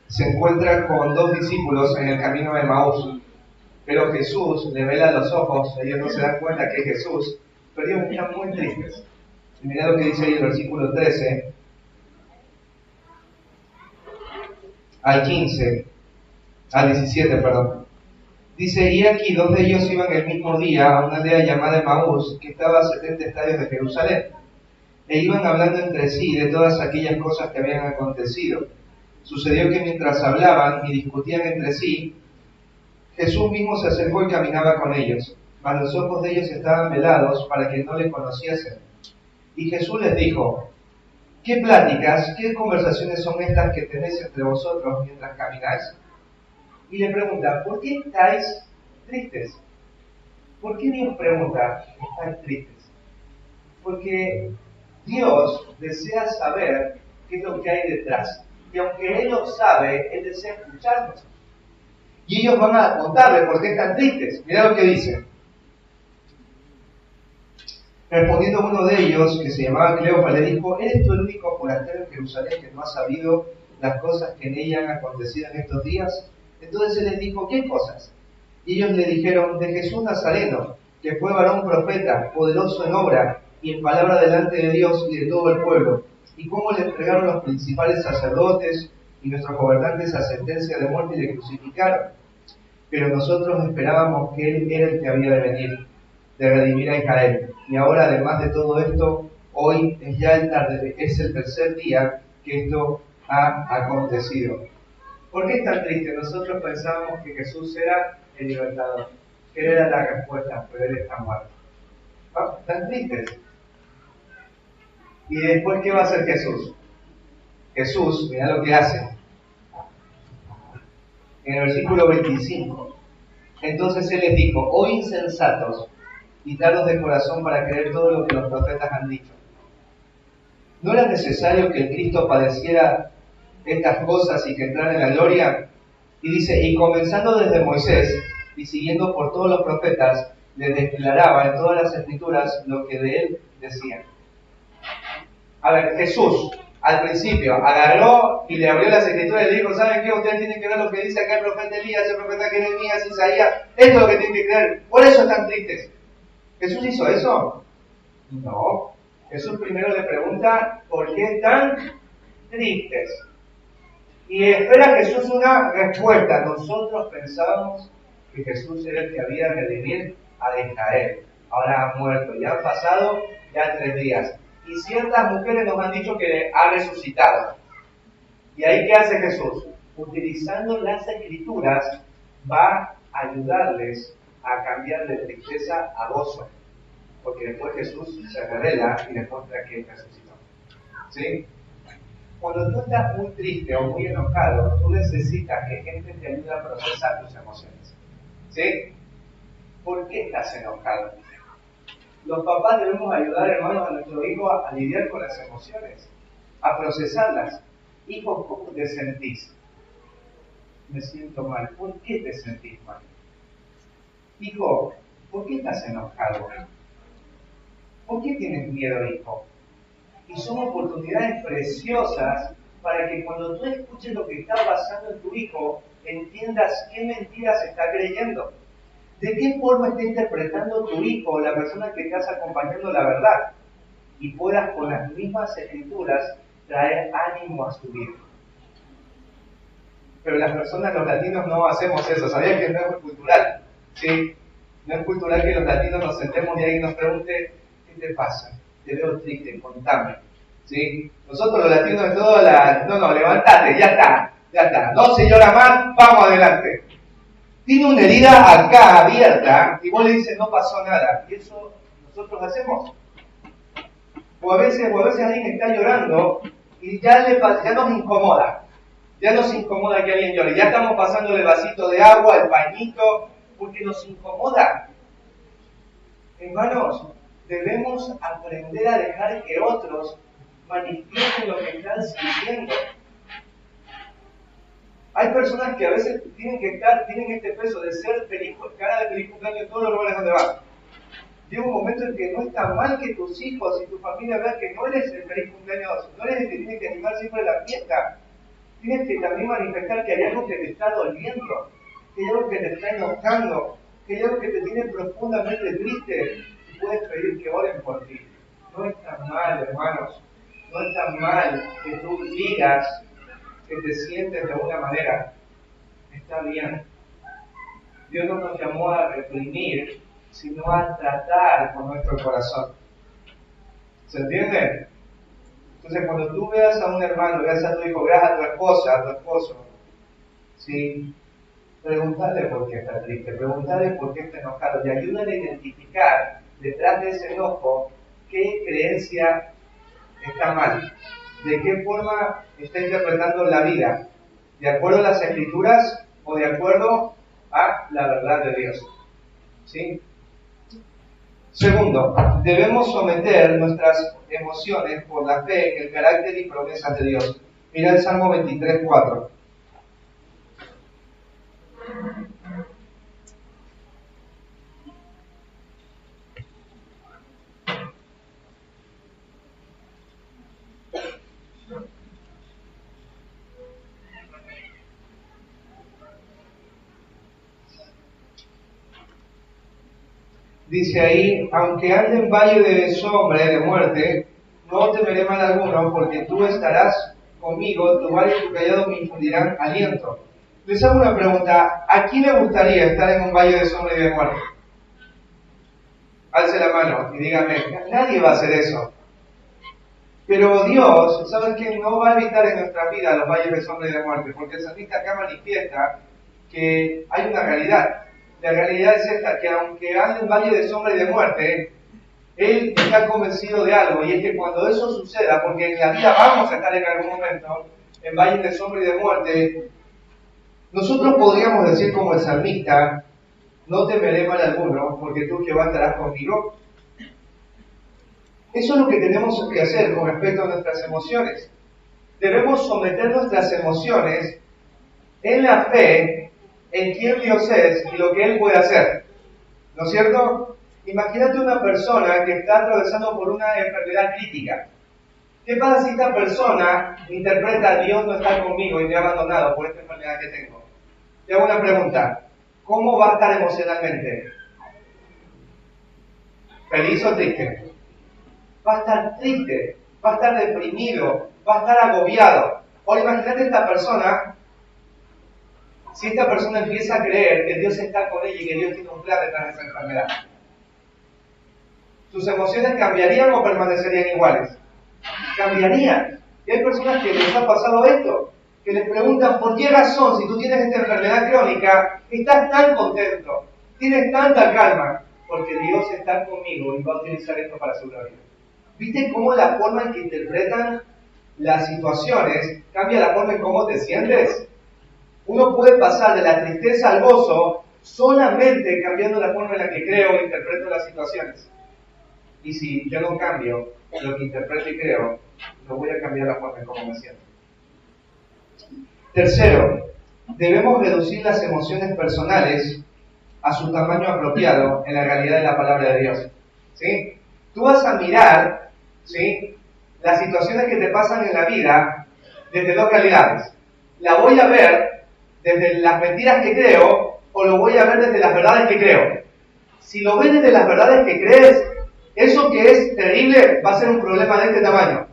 se encuentra con dos discípulos en el camino de Maús, pero Jesús le vela los ojos, ellos no se dan cuenta que es Jesús, pero ellos están muy tristes. Y mirá lo que dice ahí el versículo 13 al 15, al 17, perdón. Dice, y aquí dos de ellos iban el mismo día a una aldea llamada Emaús, que estaba a 70 estadios de Jerusalén, e iban hablando entre sí de todas aquellas cosas que habían acontecido. Sucedió que mientras hablaban y discutían entre sí, Jesús mismo se acercó y caminaba con ellos, mas los ojos de ellos estaban velados para que no le conociesen. Y Jesús les dijo, ¿qué pláticas, qué conversaciones son estas que tenéis entre vosotros mientras camináis? Y le pregunta, ¿por qué estáis tristes? ¿Por qué Dios pregunta, estáis tristes? Porque Dios desea saber qué es lo que hay detrás. Y aunque Él lo sabe, Él desea escucharnos. Y ellos van a contarle por qué están tristes. Mirá lo que dice. Respondiendo uno de ellos, que se llamaba Cleopas, le dijo, ¿eres tú el único forastero en Jerusalén que no ha sabido las cosas que en ella han acontecido en estos días? Entonces él les dijo, ¿qué cosas? Y ellos le dijeron, de Jesús Nazareno, que fue varón profeta, poderoso en obra y en palabra delante de Dios y de todo el pueblo, y cómo le entregaron los principales sacerdotes y nuestros gobernantes a sentencia de muerte y le crucificaron. Pero nosotros esperábamos que Él era el que había de venir, de redimir a Israel. Y ahora, además de todo esto, hoy es ya es el tercer día que esto ha acontecido. ¿Por qué es tan triste? Nosotros pensábamos que Jesús era el libertador, que Él era la respuesta, pero Él está muerto. ¿No? ¿Están tristes? ¿Y después qué va a hacer Jesús? Jesús, mirá lo que hace. En el versículo 25. Entonces Él les dijo, oh insensatos y tardos de corazón para creer todo lo que los profetas han dicho. ¿No era necesario que el Cristo padeciera estas cosas y que entrara en la gloria? Y dice, y comenzando desde Moisés y siguiendo por todos los profetas, les declaraba en todas las escrituras lo que de Él decían. A ver, Jesús al principio agarró y le abrió las escrituras y le dijo, ¿saben qué? Ustedes tienen que ver lo que dice acá el profeta Elías, el profeta Jeremías, Isaías. Esto es lo que tienen que creer. Por eso están tristes. ¿Jesús hizo eso? No. Jesús primero le pregunta, ¿por qué están tristes? Y espera Jesús una respuesta. Nosotros pensábamos que Jesús era el que había de redimir a Israel. Ahora ha muerto y han pasado ya 3 días. Y ciertas mujeres nos han dicho que ha resucitado. ¿Y ahí qué hace Jesús? Utilizando las escrituras va a ayudarles a cambiar de tristeza a gozo. Porque después Jesús se revela y les muestra que Él resucitó. ¿Sí? Cuando tú estás muy triste o muy enojado, tú necesitas que gente te ayude a procesar tus emociones. ¿Sí? ¿Por qué estás enojado? Los papás debemos ayudar, hermanos, a nuestro hijo a lidiar con las emociones, a procesarlas. Hijo, ¿cómo te sentís? Me siento mal. ¿Por qué te sentís mal? Hijo, ¿por qué estás enojado? ¿Por qué tienes miedo, hijo? Y son oportunidades preciosas para que cuando tú escuches lo que está pasando en tu hijo, entiendas qué mentiras está creyendo. ¿De qué forma está interpretando tu hijo o la persona que estás acompañando la verdad? Y puedas con las mismas escrituras traer ánimo a su vida. Pero las personas, los latinos, no hacemos eso. ¿Sabías que no es cultural? ¿Sí? No es cultural que los latinos nos sentemos y alguien nos pregunte, ¿qué te pasa? Te veo triste, contame. ¿Sí? Nosotros los latinos de todo no, levantate, ya está. No se llora más, vamos adelante. tiene una herida acá abierta y vos le dices no pasó nada. Y eso nosotros hacemos. O a veces alguien está llorando y ya nos incomoda. Ya nos incomoda que alguien llore. Ya estamos pasando el vasito de agua, el pañito, porque nos incomoda. Hermanos, debemos aprender a dejar que otros manifiesten lo que están sintiendo. Hay personas que a veces tienen este peso de ser cara de feliz cumpleaños en todos los lugares donde van. Llega un momento en que no está mal que tus hijos y tu familia vean que no eres el feliz cumpleaños, no eres el que tiene que animar siempre la fiesta. Tienes que también manifestar que hay algo que te está doliendo, que hay algo que te está enojando, que hay algo que te tiene profundamente triste y puedes pedir que oren por ti. No está mal, hermanos, no está mal que tú digas que te sientes de una manera. Está bien. Dios no nos llamó a reprimir, sino a tratar con nuestro corazón. ¿Se entiende? Entonces, cuando tú veas a un hermano, veas a tu hijo, veas a tu esposa, a tu esposo, ¿sí? Pregúntale por qué está triste, pregúntale por qué está enojado y ayúdale a identificar detrás de ese enojo qué creencia está mal, de qué forma está interpretando la vida, de acuerdo a las escrituras o de acuerdo a la verdad de Dios. ¿Sí? Segundo, debemos someter nuestras emociones por la fe en el carácter y promesas de Dios. Mira el Salmo 23:4. Dice ahí, aunque ande en valle de sombra y de muerte, no temeré mal alguno, porque tú estarás conmigo, tu vara y tu callado me infundirán aliento. Les hago una pregunta, ¿a quién le gustaría estar en un valle de sombra y de muerte? Alce la mano y dígame, nadie va a hacer eso. Pero Dios, ¿sabes qué? No va a evitar en nuestra vida los valles de sombra y de muerte, porque el salmista acá manifiesta que hay una realidad. La realidad es esta, que aunque ande en valle de sombra y de muerte, él está convencido de algo, y es que cuando eso suceda, porque en la vida vamos a estar en algún momento en valles de sombra y de muerte, nosotros podríamos decir como el salmista, no temeré mal alguno, porque tú Jehová estarás conmigo. Eso es lo que tenemos que hacer con respecto a nuestras emociones. Debemos someter nuestras emociones en la fe en quién Dios es y lo que Él puede hacer. ¿No es cierto? Imagínate una persona que está atravesando por una enfermedad crítica. ¿Qué pasa si esta persona interpreta Dios no está conmigo y me ha abandonado por esta enfermedad que tengo? Te hago una pregunta. ¿Cómo va a estar emocionalmente? ¿Feliz o triste? Va a estar triste, va a estar deprimido, va a estar agobiado. Ahora imagínate esta persona. Si esta persona empieza a creer que Dios está con ella y que Dios tiene un plan detrás de esa enfermedad, ¿sus emociones cambiarían o permanecerían iguales? Cambiarían. Y hay personas que les ha pasado esto, que les preguntan por qué razón, si tú tienes esta enfermedad crónica, estás tan contento, tienes tanta calma, porque Dios está conmigo y va a utilizar esto para su gloria. ¿Viste cómo la forma en que interpretan las situaciones cambia la forma en cómo te sientes? Uno puede pasar de la tristeza al gozo solamente cambiando la forma en la que creo e interpreto las situaciones. Y si yo no cambio lo que interpreto y creo, no voy a cambiar la forma en cómo me siento. Tercero, debemos reducir las emociones personales a su tamaño apropiado en la realidad de la palabra de Dios. ¿Sí? Tú vas a mirar, ¿sí?, las situaciones que te pasan en la vida desde dos realidades. La voy a ver desde las mentiras que creo o lo voy a ver desde las verdades que creo. Si lo ves desde las verdades que crees, eso que es terrible va a ser un problema de este tamaño.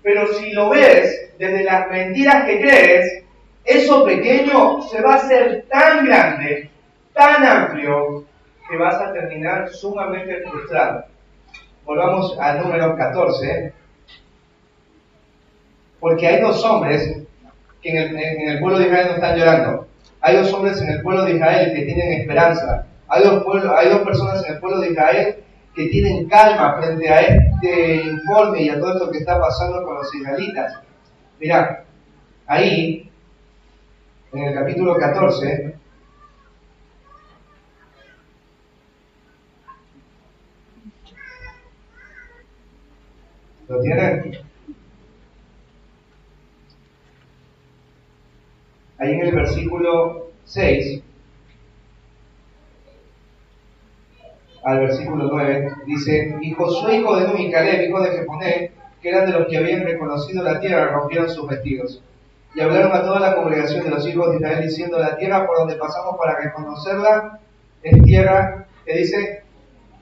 Pero si lo ves desde las mentiras que crees, eso pequeño se va a hacer tan grande, tan amplio, que vas a terminar sumamente frustrado. Volvamos al número 14. Porque hay dos hombres que en el pueblo de Israel no están llorando. Hay dos hombres en el pueblo de Israel que tienen esperanza. Hay dos personas en el pueblo de Israel que tienen calma frente a este informe y a todo esto que está pasando con los israelitas. Mirá, ahí, en el capítulo 14, ¿lo tienen? Ahí en el versículo 6 al versículo 9, dice: Y Josué, hijo de Nun, y Caleb, hijo de Jefoné, que eran de los que habían reconocido la tierra, rompieron sus vestidos. Y hablaron a toda la congregación de los hijos de Israel, diciendo: La tierra por donde pasamos para reconocerla es tierra, que dice,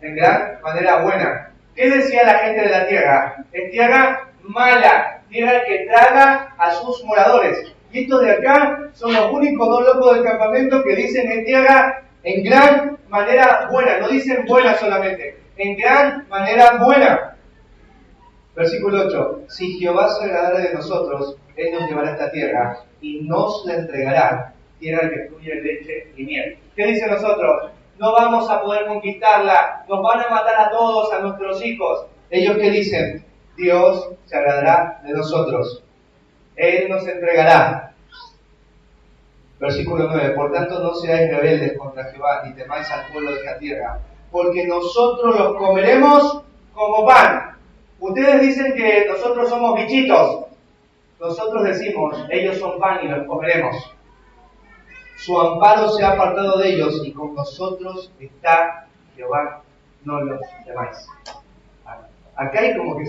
en gran manera buena. ¿Qué decía la gente de la tierra? Es tierra mala, tierra que traga a sus moradores. Y estos de acá son los únicos dos locos del campamento que dicen es tierra en gran manera buena. No dicen buena solamente, en gran manera buena. Versículo 8. Si Jehová se agradara de nosotros, Él nos llevará a esta tierra y nos la entregará, tierra que fluye leche y miel. ¿Qué dice nosotros? No vamos a poder conquistarla, nos van a matar a todos, a nuestros hijos. ¿Ellos qué dicen? Dios se agradará de nosotros, Él nos entregará. Versículo 9. Por tanto no seáis rebeldes contra Jehová, ni temáis al pueblo de esta tierra, porque nosotros los comeremos como pan. Ustedes dicen que nosotros somos bichitos. Nosotros decimos, ellos son pan y los comeremos. Su amparo se ha apartado de ellos y con nosotros está Jehová, no los temáis. Acá hay como que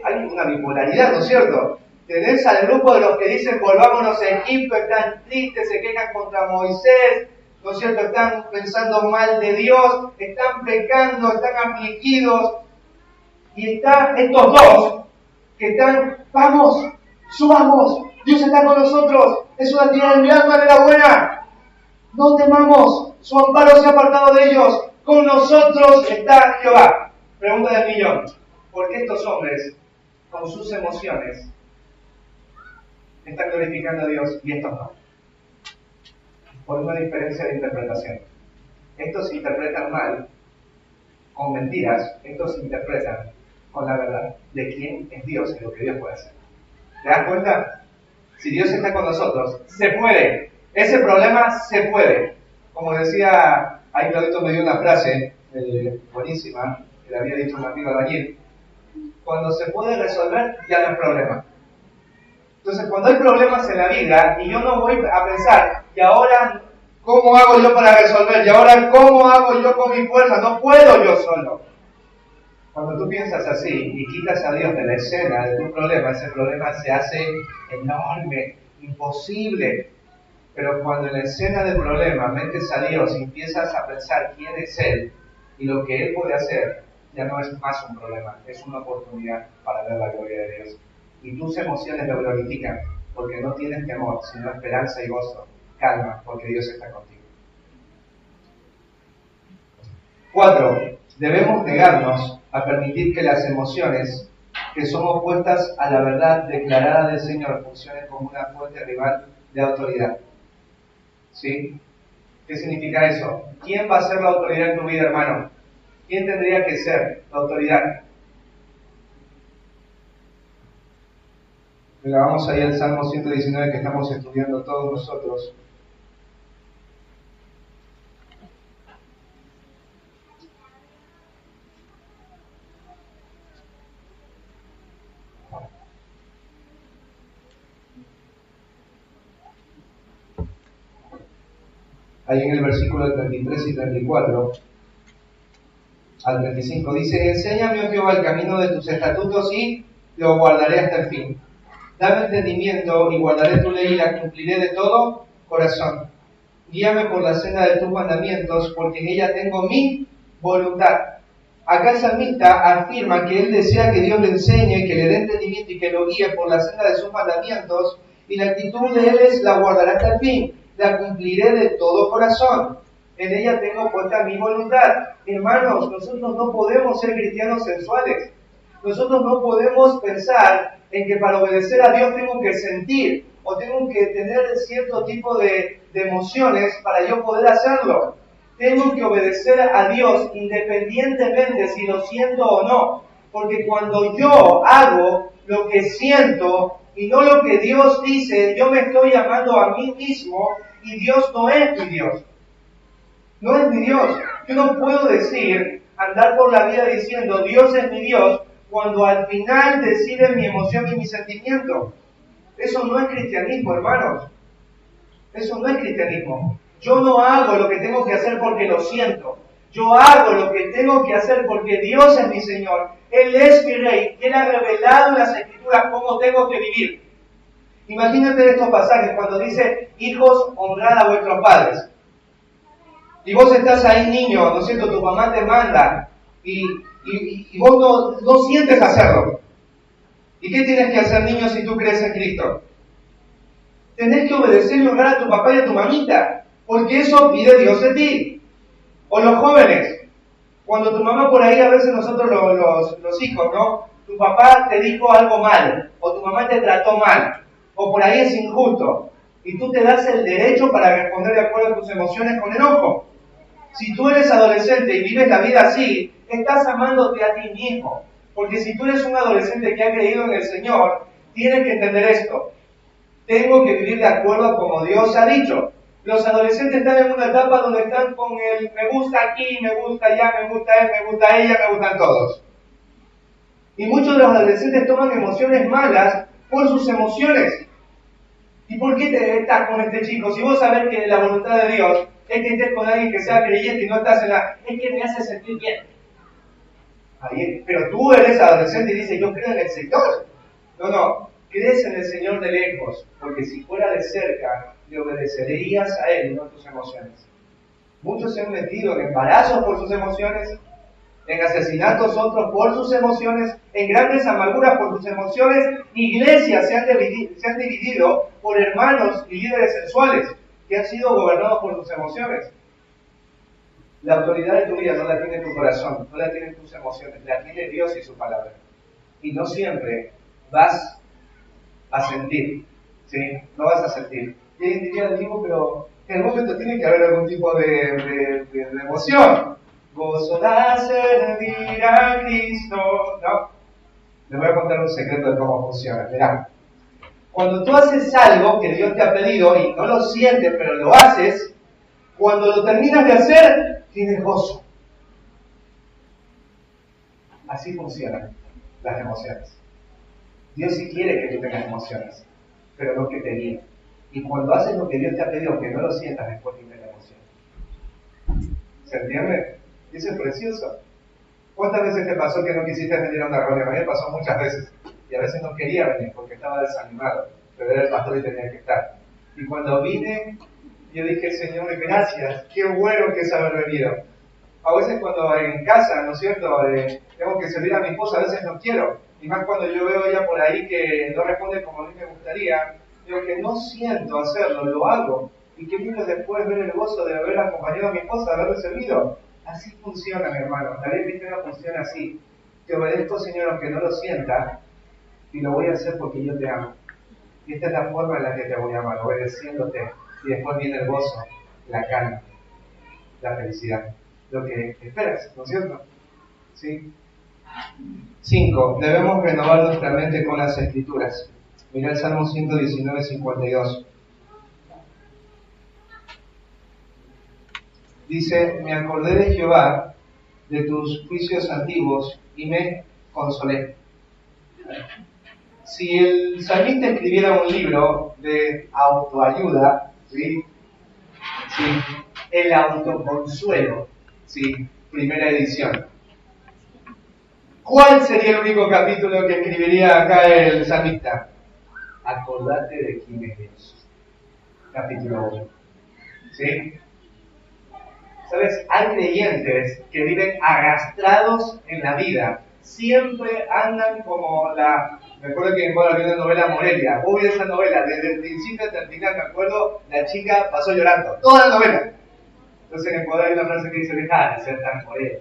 hay una bipolaridad, ¿no es cierto? Tenés al grupo de los que dicen volvámonos a Egipto, están tristes, se quejan contra Moisés, ¿no es cierto? Están pensando mal de Dios, están pecando, están afligidos. Y están estos dos que están, vamos, subamos, Dios está con nosotros, es una tierra de gran manera buena. No temamos, su amparo se ha apartado de ellos, con nosotros está Jehová. Pregunta del millón: ¿por qué estos hombres, con sus emociones, están glorificando a Dios y estos no? Por una diferencia de interpretación. Estos interpretan mal, con mentiras, estos interpretan con la verdad de quién es Dios y lo que Dios puede hacer. ¿Te das cuenta? Si Dios está con nosotros, se puede. Ese problema se puede. Como decía, ahí Claudito me dio una frase buenísima, que le había dicho un amigo albañil: cuando se puede resolver, ya no es problema. Entonces, cuando hay problemas en la vida, y yo no voy a pensar, y ahora, ¿cómo hago yo para resolver? Y ahora, ¿cómo hago yo con mi fuerza? No puedo yo solo. Cuando tú piensas así y quitas a Dios de la escena de tu problema, ese problema se hace enorme, imposible. Pero cuando en la escena del problema metes a Dios y empiezas a pensar quién es Él y lo que Él puede hacer, ya no es más un problema, es una oportunidad para ver la gloria de Dios. Y tus emociones lo glorifican, porque no tienes temor, sino esperanza y gozo. Calma, porque Dios está contigo. 4. Debemos negarnos a permitir que las emociones que son opuestas a la verdad declarada del Señor funcionen como una fuente rival de autoridad. ¿Sí? ¿Qué significa eso? ¿Quién va a ser la autoridad en tu vida, hermano? ¿Quién tendría que ser la autoridad? Venga, vamos ahí al Salmo 119 que estamos estudiando todos nosotros. Ahí en el versículo 33 y 34 al 35 dice: enséñame, oh Jehová, el camino de tus estatutos y lo guardaré hasta el fin. Dame entendimiento y guardaré tu ley y la cumpliré de todo corazón. Guíame por la senda de tus mandamientos, porque en ella tengo mi voluntad. Acá el salmista afirma que él desea que Dios le enseñe, que le dé entendimiento y que lo guíe por la senda de sus mandamientos, y la actitud de él es: la guardaré hasta el fin, la cumpliré de todo corazón. En ella tengo puesta mi voluntad. Hermanos, nosotros no podemos ser cristianos sensuales. Nosotros no podemos pensar en que para obedecer a Dios tengo que sentir, o tengo que tener cierto tipo de emociones para yo poder hacerlo. Tengo que obedecer a Dios independientemente si lo siento o no. Porque cuando yo hago lo que siento y no lo que Dios dice, yo me estoy llamando a mí mismo y Dios no es mi Dios. No es mi Dios. Yo no puedo andar por la vida diciendo Dios es mi Dios cuando al final decide mi emoción y mi sentimiento. Eso no es cristianismo, hermanos. Eso no es cristianismo. Yo no hago lo que tengo que hacer porque lo siento. Yo hago lo que tengo que hacer porque Dios es mi Señor. Él es mi Rey. Él ha revelado en las Escrituras cómo tengo que vivir. Imagínate estos pasajes cuando dice, hijos, honrad a vuestros padres. Y vos estás ahí niño, ¿no es cierto? Tu mamá te manda y vos no sientes hacerlo. ¿Y qué tienes que hacer, niño, si tú crees en Cristo? Tenés que obedecer y honrar a tu papá y a tu mamita, porque eso pide Dios de ti. O los jóvenes, cuando tu mamá por ahí, a veces nosotros los hijos, ¿no? Tu papá te dijo algo mal, o tu mamá te trató mal, o por ahí es injusto, y tú te das el derecho para responder de acuerdo a tus emociones con enojo. Si tú eres adolescente y vives la vida así, estás amándote a ti mismo. Porque si tú eres un adolescente que ha creído en el Señor, tienes que entender esto. Tengo que vivir de acuerdo a como Dios ha dicho. Los adolescentes están en una etapa donde están con el me gusta aquí, me gusta allá, me gusta él, me gusta ella, me gustan todos. Y muchos de los adolescentes toman emociones malas por sus emociones. ¿Y por qué te estás con este chico? Si vos sabés que la voluntad de Dios es que estés con alguien que sea creyente y no estás en la... Es que me hace sentir bien. Ahí, pero tú eres adolescente y dices, yo creo en el Señor. No, crees en el Señor de lejos, porque si fuera de cerca, le obedecerías a Él y no a tus emociones. Muchos se han metido en embarazos por sus emociones, en asesinatos otros por sus emociones, en grandes amarguras por sus emociones. Iglesias se han dividido por hermanos y líderes sexuales que han sido gobernados por sus emociones. La autoridad de tu vida no la tiene tu corazón, no la tienen tus emociones, la tiene Dios y su palabra. Y no siempre vas a sentir, ¿sí? No vas a sentir. Y ahí diría, digo, pero en el momento tiene que haber algún tipo de emoción. Gozo da servir a Cristo, ¿no? Les voy a contar un secreto de cómo funciona. Mirá, cuando tú haces algo que Dios te ha pedido y no lo sientes, pero lo haces, cuando lo terminas de hacer, tienes gozo. Así funcionan las emociones. Dios sí quiere que tú tengas emociones, pero no que te guíen. Y cuando haces lo que Dios te ha pedido, aunque no lo sientas, después tienes la emoción. ¿Se entiende? Y eso es precioso. ¿Cuántas veces te pasó que no quisiste venir a una reunión? A mí me pasó muchas veces. Y a veces no quería venir porque estaba desanimado. Pero era el pastor y tenía que estar. Y cuando vine, yo dije, Señor, gracias. Qué bueno que es haber venido. A veces cuando en casa, ¿no es cierto? Tengo que servir a mi esposa, a veces no quiero. Y más cuando yo veo ella por ahí que no responde como a mí me gustaría. Digo que no siento hacerlo, lo hago. Y que vino después ver el gozo de haber acompañado a mi esposa, de haberle servido. Así funciona, mi hermano. La vida cristiana funciona así. Te obedezco, Señor, aunque no lo sienta, y lo voy a hacer porque yo te amo. Y esta es la forma en la que te voy a amar, obedeciéndote. Y después viene el gozo, la calma, la felicidad. Lo que esperas, ¿no es cierto? ¿Sí? 5. Debemos renovar nuestra mente con las Escrituras. Mira el Salmo 119, 52. Dice, me acordé de Jehová, de tus juicios antiguos, y me consolé. Si el salmista escribiera un libro de autoayuda, ¿sí? El autoconsuelo, ¿sí? Primera edición, ¿cuál sería el único capítulo que escribiría acá el salmista? Acordate de quién es Dios. Capítulo 1. ¿Sí? ¿Sabes? Hay creyentes que viven arrastrados en la vida. Siempre andan como me acuerdo que había una novela Morelia. Vos vi esa novela, desde el principio hasta el final, me acuerdo, la chica pasó llorando. Toda la novela. Entonces en Ecuador hay una frase que dice, deja de ser tan Morelia.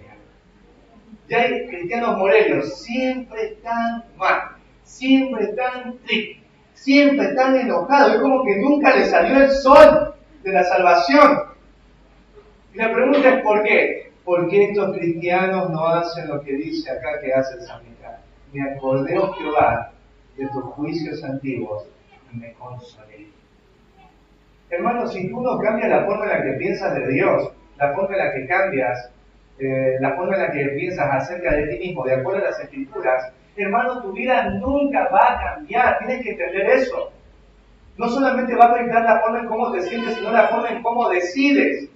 Ya hay cristianos morelios, siempre están mal, siempre están tristes, siempre tan enojado, es como que nunca le salió el sol de la salvación. Y la pregunta es ¿por qué? ¿Por qué estos cristianos no hacen lo que dice acá que hace el salmista? Me acordé, oh Jehová, de tus juicios antiguos y me consolé. Hermano, si tú no cambias la forma en la que piensas de Dios, la forma en la que cambias, la forma en la que piensas acerca de ti mismo, de acuerdo a las Escrituras, hermano, tu vida nunca va a cambiar. Tienes que entender eso. No solamente va a afectar la forma en cómo te sientes, sino la forma en cómo decides.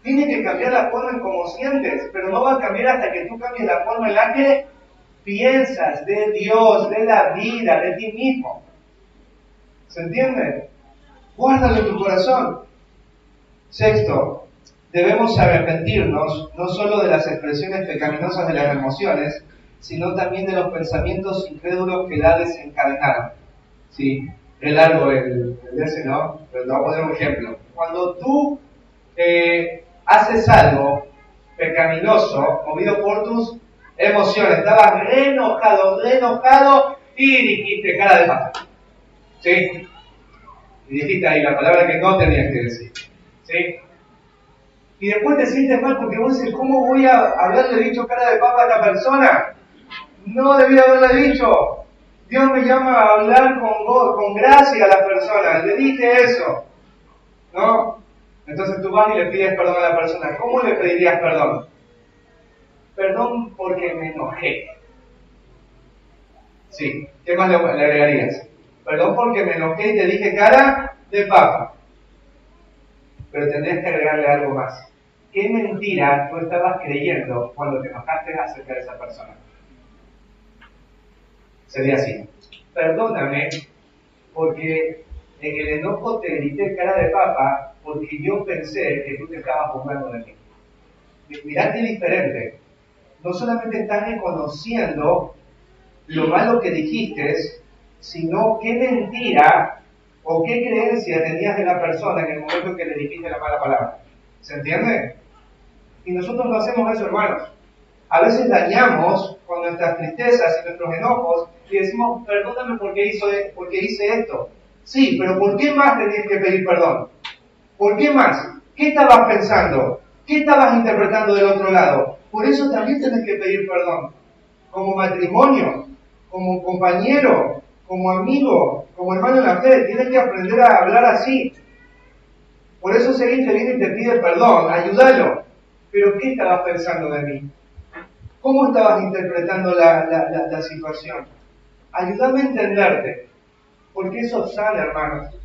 Tienes que cambiar la forma en cómo sientes, pero no va a cambiar hasta que tú cambies la forma en la que piensas de Dios, de la vida, de ti mismo. ¿Se entiende? Guárdalo en tu corazón. Sexto, debemos arrepentirnos no solo de las expresiones pecaminosas de las emociones, sino también de los pensamientos incrédulos que la desencadenaron. Sí, es largo el ese, ¿no? Pero te voy a poner un ejemplo. Cuando tú haces algo pecaminoso, movido por tus emociones, estabas re enojado y dijiste cara de papa. ¿Sí? Y dijiste ahí la palabra que no tenías que decir. ¿Sí? Y después te sientes mal porque vos dices, ¿cómo voy a haberle dicho cara de papa a esta persona? No debía haberle dicho. Dios me llama a hablar con gracia a las personas. Le dije eso. ¿No? Entonces tú vas y le pides perdón a la persona. ¿Cómo le pedirías perdón? Perdón porque me enojé. Sí. ¿Qué más le agregarías? Perdón porque me enojé y te dije cara de papa. Pero tendrías que agregarle algo más. ¿Qué mentira tú estabas creyendo cuando te enojaste acerca de esa persona? Sería así. Perdóname porque en el enojo te grité cara de papa porque yo pensé que tú te estabas juzgando de mí. Mirá qué diferente. No solamente estás reconociendo lo malo que dijiste, sino qué mentira o qué creencia tenías de la persona en el momento en que le dijiste la mala palabra. ¿Se entiende? Y nosotros no hacemos eso, hermanos. A veces dañamos con nuestras tristezas y nuestros enojos y decimos, perdóname porque hice esto. Sí, pero ¿por qué más tenías que pedir perdón? ¿Por qué más? ¿Qué estabas pensando? ¿Qué estabas interpretando del otro lado? Por eso también tenés que pedir perdón. Como matrimonio, como compañero, como amigo, como hermano en la fe, tienes que aprender a hablar así. Por eso si alguien te viene y te pide perdón, ayúdalo. Pero ¿qué estabas pensando de mí? ¿Cómo estabas interpretando la situación? Ayúdame a entenderte. Porque eso sana, hermanos.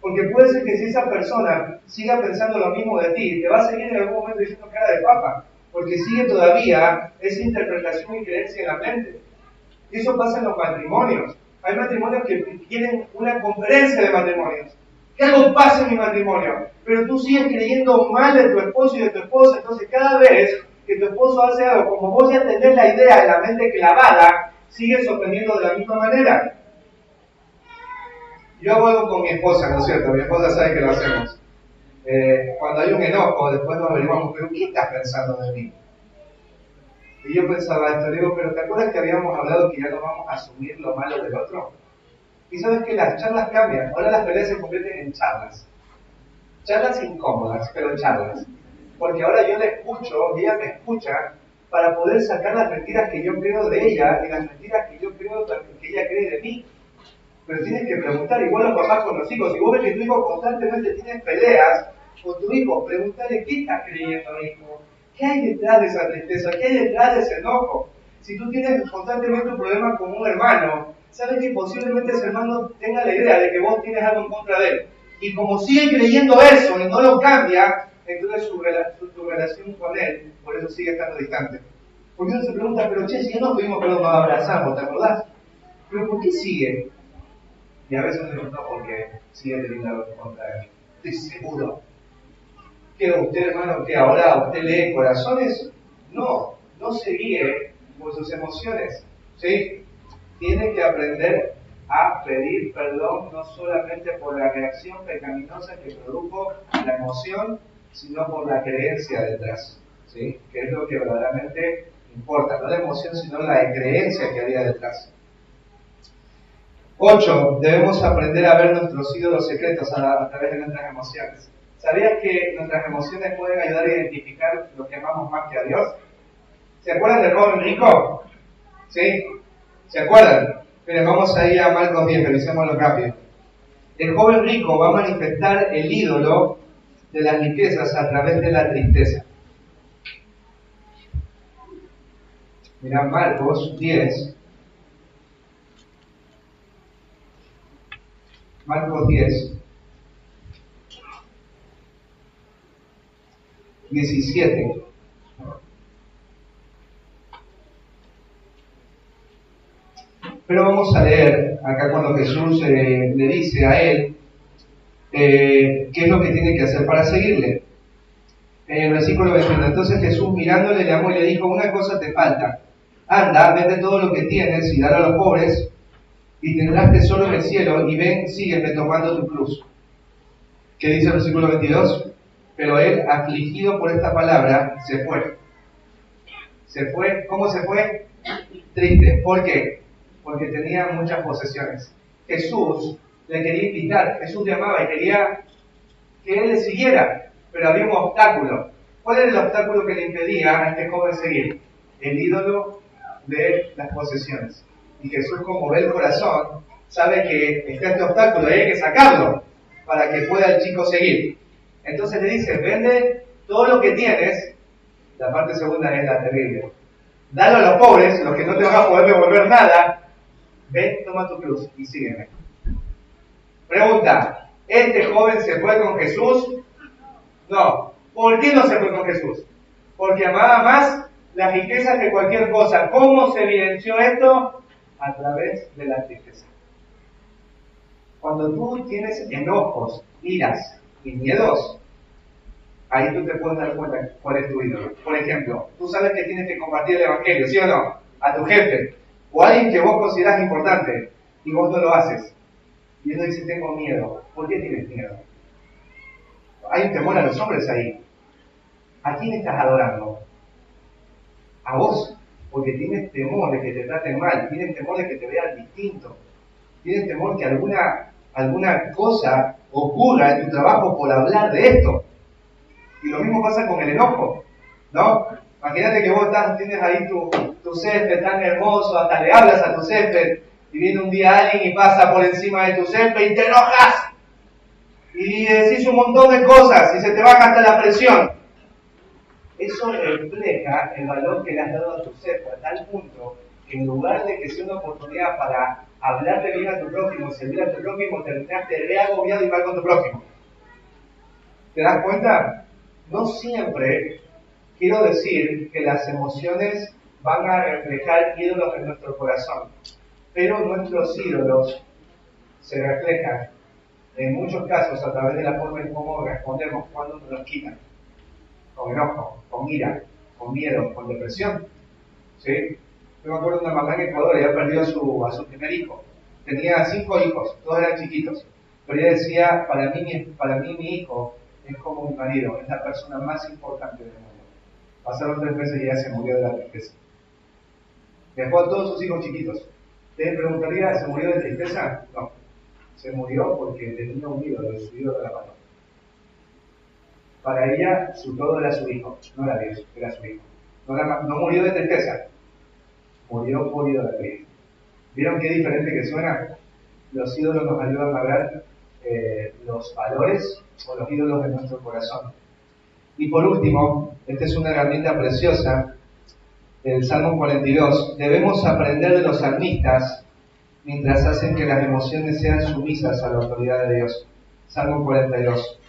Porque puede ser que si esa persona siga pensando lo mismo de ti, te va a seguir en algún momento diciendo cara de papa. Porque sigue todavía esa interpretación y creencia en la mente. Y eso pasa en los matrimonios. Hay matrimonios que quieren una conferencia de matrimonios. Que algo pase en mi matrimonio. Pero tú sigues creyendo mal de tu esposo y de tu esposa. Entonces cada vez que tu esposo hace algo, como vos ya tenés la idea en la mente clavada, sigues sorprendiendo de la misma manera. Yo hago algo con mi esposa, ¿no es cierto? Mi esposa sabe que lo hacemos. Cuando hay un enojo, después nos averiguamos, ¿pero qué estás pensando de mí? Y yo pensaba esto, le digo, pero ¿te acuerdas que habíamos hablado que ya no vamos a asumir lo malo del otro? Y sabes que las charlas cambian, ahora las peleas se convierten en charlas. Charlas incómodas, pero charlas. Porque ahora yo la escucho y ella me escucha para poder sacar las mentiras que yo creo de ella y las mentiras que yo creo que ella cree de mí. Pero tienes que preguntar, igual los papás con los hijos, si vos ves que tu hijo constantemente tiene peleas con tu hijo, pregúntale qué estás creyendo, hijo. ¿Qué hay detrás de esa tristeza? ¿Qué hay detrás de ese enojo? Si tú tienes constantemente un problema con un hermano, sabes que posiblemente ese hermano tenga la idea de que vos tienes algo en contra de él. Y como sigue creyendo eso y no lo cambia, entonces tu relación con él, por eso sigue estando distante. Porque uno se pregunta, pero che, si ya nos fuimos, pero nos abrazamos, ¿te acordás? ¿Pero por qué sigue? Y a veces uno dice, no, porque sigue teniendo algo en contra de él. Estoy seguro. ¿Qué usted, hermano, que ahora usted lee corazones? No, no se guíe por sus emociones. ¿Sí? Tiene que aprender a pedir perdón no solamente por la reacción pecaminosa que produjo la emoción, sino por la creencia detrás. ¿Sí? Que es lo que verdaderamente importa. No la emoción, sino la creencia que había detrás. 8. Debemos aprender a ver nuestros ídolos secretos a través de nuestras emociones. ¿Sabías que nuestras emociones pueden ayudar a identificar lo que amamos más que a Dios? ¿Se acuerdan del joven rico? ¿Sí? ¿Se acuerdan? Miren, vamos a ir a Marcos 10, revisémoslo rápido. El joven rico va a manifestar el ídolo de las riquezas a través de la tristeza. Mirá, Marcos 10. Marcos 10. 17. Pero vamos a leer acá cuando Jesús le dice a él qué es lo que tiene que hacer para seguirle. En el versículo 21, entonces Jesús mirándole le llamó y le dijo, una cosa te falta, anda, vende todo lo que tienes y dale a los pobres y tendrás tesoro en el cielo y ven, sígueme tomando tu cruz. ¿Qué dice el versículo 22? Pero él, afligido por esta palabra, se fue. ¿Se fue? ¿Cómo se fue? Triste. ¿Por qué? Porque tenía muchas posesiones. Jesús le quería invitar, Jesús llamaba y quería que él le siguiera, pero había un obstáculo. ¿Cuál era el obstáculo que le impedía a este joven seguir? El ídolo de las posesiones. Y Jesús, como ve el corazón, sabe que está este obstáculo y hay que sacarlo para que pueda el chico seguir. Entonces le dice, vende todo lo que tienes. La parte segunda es la terrible. Dalo a los pobres, los que no te van a poder devolver nada. Ven, toma tu cruz y sígueme. Pregunta, ¿este joven se fue con Jesús? No. ¿Por qué no se fue con Jesús? Porque amaba más las riquezas que cualquier cosa. ¿Cómo se evidenció esto? A través de la tristeza. Cuando tú tienes enojos, iras y miedos, ahí tú te puedes dar cuenta cuál es tu ídolo. Por ejemplo, tú sabes que tienes que compartir el evangelio, ¿sí o no? A tu jefe o a alguien que vos considerás importante y vos no lo haces. Y uno dice, tengo miedo. ¿Por qué tienes miedo? Hay un temor a los hombres ahí. ¿A quién estás adorando? A vos, porque tienes temor de que te traten mal, tienes temor de que te vean distinto, tienes temor que alguna cosa ocurra en tu trabajo por hablar de esto. Y lo mismo pasa con el enojo, ¿no? Imagínate que vos tienes ahí tu césped tan hermoso, hasta le hablas a tu césped, y viene un día alguien y pasa por encima de tu césped y te enojas, y decís un montón de cosas, y se te baja hasta la presión. Eso refleja el valor que le has dado a tu césped, a tal punto que en lugar de que sea una oportunidad para hablarle bien a tu prójimo, servir a tu prójimo, terminaste reagobiado y mal con tu prójimo. ¿Te das cuenta? No siempre quiero decir que las emociones van a reflejar ídolos en nuestro corazón, pero nuestros ídolos se reflejan en muchos casos a través de la forma en cómo respondemos cuando nos los quitan. Con enojo, con ira, con miedo, con depresión. ¿Sí? Yo me acuerdo de una mamá en Ecuador, ella perdió a su primer hijo. Tenía 5 hijos, todos eran chiquitos. Pero ella decía, para mí mi hijo es como mi marido, es la persona más importante del mundo. Pasaron 3 meses y ella se murió de la tristeza. Dejó a todos sus hijos chiquitos. ¿Te preguntaría, ¿se murió de tristeza? No. Se murió porque tenía un ídolo, su ídolo de la mano. Para ella, su todo era su hijo, no era Dios, era su hijo. No murió de tristeza, murió por idolatría. ¿Vieron qué diferente que suena? Los ídolos nos ayudan a ver los valores o los ídolos de nuestro corazón. Y por último, esta es una herramienta preciosa del Salmo 42. Debemos aprender de los salmistas mientras hacen que las emociones sean sumisas a la autoridad de Dios. Salmo 42.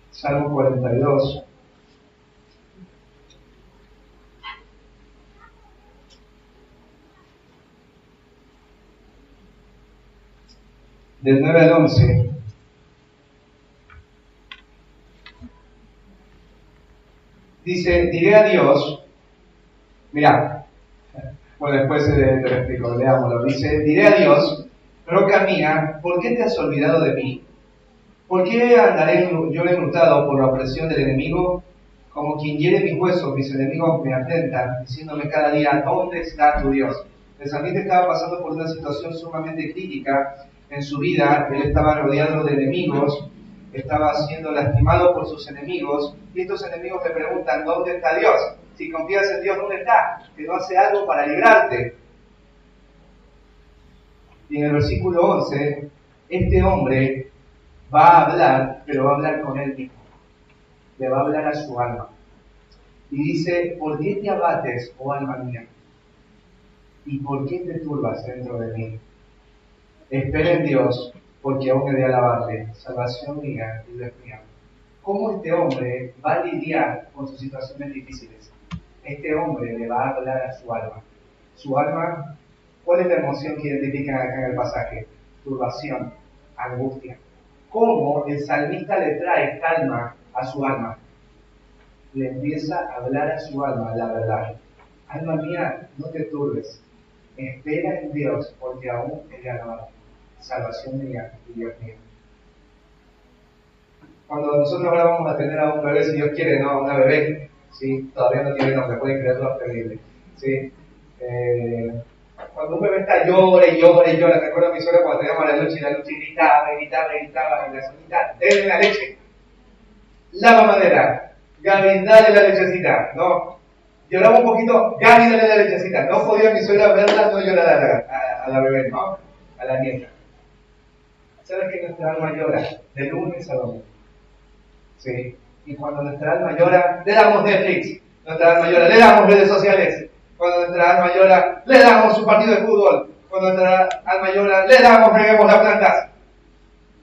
Salmo 42. Del 9 al 11. Dice, diré a Dios, mirá, bueno, después te lo explico, leámoslo. Dice, diré a Dios, roca mía, ¿por qué te has olvidado de mí? ¿Por qué andaré yo enlutado por la opresión del enemigo? Como quien hiere mis huesos, mis enemigos me atentan, diciéndome cada día, ¿dónde está tu Dios? El salmista estaba pasando por una situación sumamente crítica en su vida. Él estaba rodeado de enemigos, estaba siendo lastimado por sus enemigos, y estos enemigos le preguntan, ¿dónde está Dios? Si confías en Dios, ¿dónde está? Que no hace algo para librarte. Y en el versículo 11, este hombre va a hablar, pero va a hablar con él mismo. Le va a hablar a su alma. Y dice, ¿por qué te abates, oh alma mía? ¿Y por qué te turbas dentro de mí? Espera en Dios, porque aún he de alabarle, salvación mía y Dios mío. ¿Cómo este hombre va a lidiar con sus situaciones difíciles? Este hombre le va a hablar a su alma. Su alma, ¿cuál es la emoción que identifican acá en el pasaje? Turbación, angustia. ¿Cómo el salmista le trae calma a su alma? Le empieza a hablar a su alma la verdad. Alma mía, no te turbes. Espera en Dios, porque aún he de alabarle. Salvación mía y Dios mío. Cuando nosotros ahora vamos a tener a un bebé, si Dios quiere, no, una bebé, ¿sí? Todavía no tiene nombre, pueden creerlo, es terrible, ¿sí? Cuando un bebé está llore, me acuerdo a mi suegra cuando teníamos la lucha gritaba, y la solita, denle la leche, la mamadera, Gaby, dale la lechecita, ¿no? Lloraba un poquito, Gaby, dale la lechecita, no podía mi suegra verla, no llorar a la bebé, ¿no? A la nieta. ¿Sabes que nuestra alma llora de lunes a domingo? ¿Sí? Y cuando nuestra alma llora, le damos Netflix. Nuestra alma llora, le damos redes sociales. Cuando nuestra alma llora, le damos un partido de fútbol. Cuando nuestra alma llora, le damos, reguemos las plantas.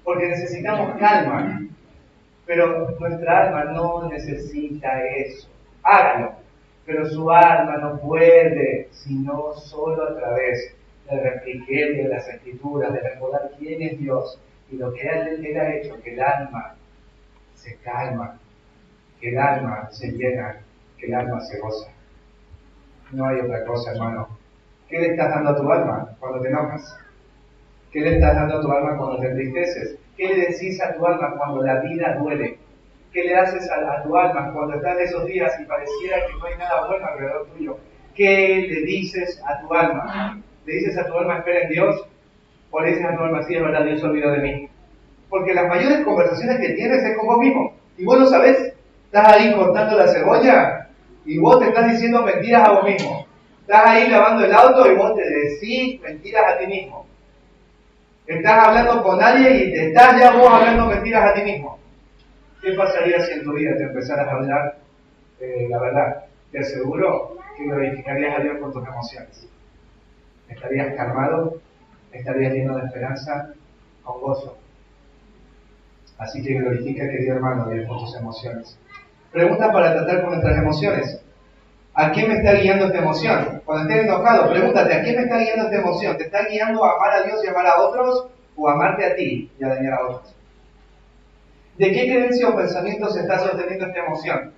Porque necesitamos calma. Pero nuestra alma no necesita eso. Hágalo. Pero su alma no puede, sino solo a través del refrigerio de las Escrituras, de recordar quién es Dios y lo que Él ha hecho, que el alma se calma, que el alma se llena, que el alma se goza. No hay otra cosa, hermano. ¿Qué le estás dando a tu alma cuando te enojas? ¿Qué le estás dando a tu alma cuando te entristeces? ¿Qué le decís a tu alma cuando la vida duele? ¿Qué le haces a tu alma cuando estás en esos días y pareciera que no hay nada bueno alrededor tuyo? ¿Qué le dices a tu alma? ¿Le dices a tu alma, espera en Dios? ¿O le dices a tu alma, sí, es verdad, Dios se olvidó de mí? Porque las mayores conversaciones que tienes es con vos mismo. Y vos lo sabés. Estás ahí cortando la cebolla y vos te estás diciendo mentiras a vos mismo. Estás ahí lavando el auto y vos te decís mentiras a ti mismo. Estás hablando con alguien y te estás ya vos hablando mentiras a ti mismo. ¿Qué pasaría si en tu vida te empezaras a hablar la verdad? Te aseguro que glorificarías a Dios con tus emociones. Estarías calmado, estarías lleno de esperanza, con gozo. Así que glorifica, querido hermano, Dios con tus emociones. Pregunta para tratar con nuestras emociones. ¿A qué me está guiando esta emoción? Cuando estés enojado, pregúntate, ¿a qué me está guiando esta emoción? ¿Te está guiando a amar a Dios y amar a otros? ¿O a amarte a ti y a dañar a otros? ¿De qué creencia o pensamiento se está sosteniendo esta emoción?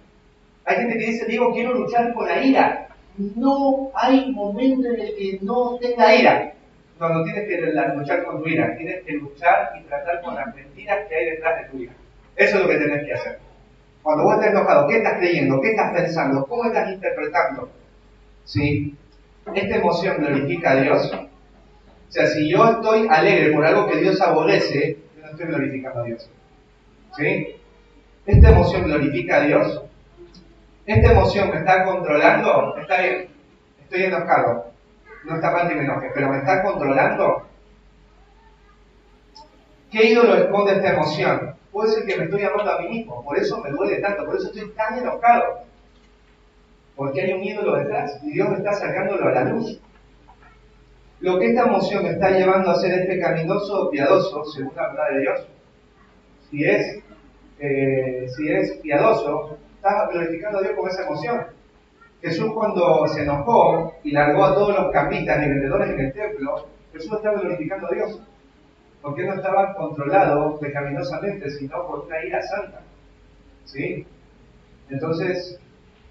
Hay gente que dice, Diego, quiero luchar con la ira. No hay momento en el que no tenga ira. No tienes que luchar con tu ira, tienes que luchar y tratar con las mentiras que hay detrás de tu ira. Eso es lo que tenés que hacer. Cuando vos estés enojado, ¿qué estás creyendo? ¿Qué estás pensando? ¿Cómo estás interpretando? ¿Sí? ¿Esta emoción glorifica a Dios? O sea, si yo estoy alegre por algo que Dios aborrece, yo no estoy glorificando a Dios. ¿Sí? ¿Esta emoción glorifica a Dios? ¿Esta emoción me está controlando? Está bien, estoy enojado. No está mal que me enoje, pero ¿me está controlando? ¿Qué ídolo esconde esta emoción? Puede ser que me estoy amando a mí mismo, por eso me duele tanto, por eso estoy tan enojado. Porque hay un ídolo detrás y Dios me está sacándolo a la luz. Lo que esta emoción me está llevando a hacer es pecaminoso o piadoso, según la verdad de Dios. Si es piadoso, estás glorificando a Dios con esa emoción. Jesús, cuando se enojó y largó a todos los cambistas y vendedores en el templo, Jesús estaba glorificando a Dios. Porque no estaba controlado pecaminosamente, sino por una ira santa. ¿Sí? Entonces,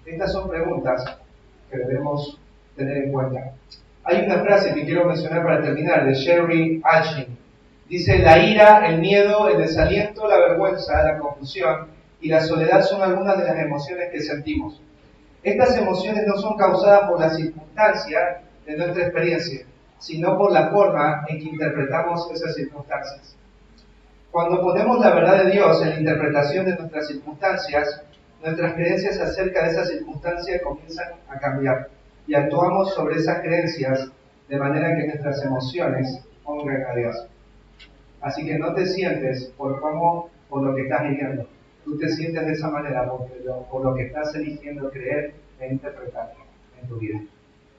estas son preguntas que debemos tener en cuenta. Hay una frase que quiero mencionar para terminar, de Sherry Ashing. Dice, la ira, el miedo, el desaliento, la vergüenza, la confusión y la soledad son algunas de las emociones que sentimos. Estas emociones no son causadas por la circunstancia de nuestra experiencia, sino por la forma en que interpretamos esas circunstancias. Cuando ponemos la verdad de Dios en la interpretación de nuestras circunstancias, nuestras creencias acerca de esas circunstancias comienzan a cambiar y actuamos sobre esas creencias de manera que nuestras emociones honren a Dios. Así que no te sientes por lo que estás viviendo. Tú te sientes de esa manera por lo que estás eligiendo creer e interpretar en tu vida.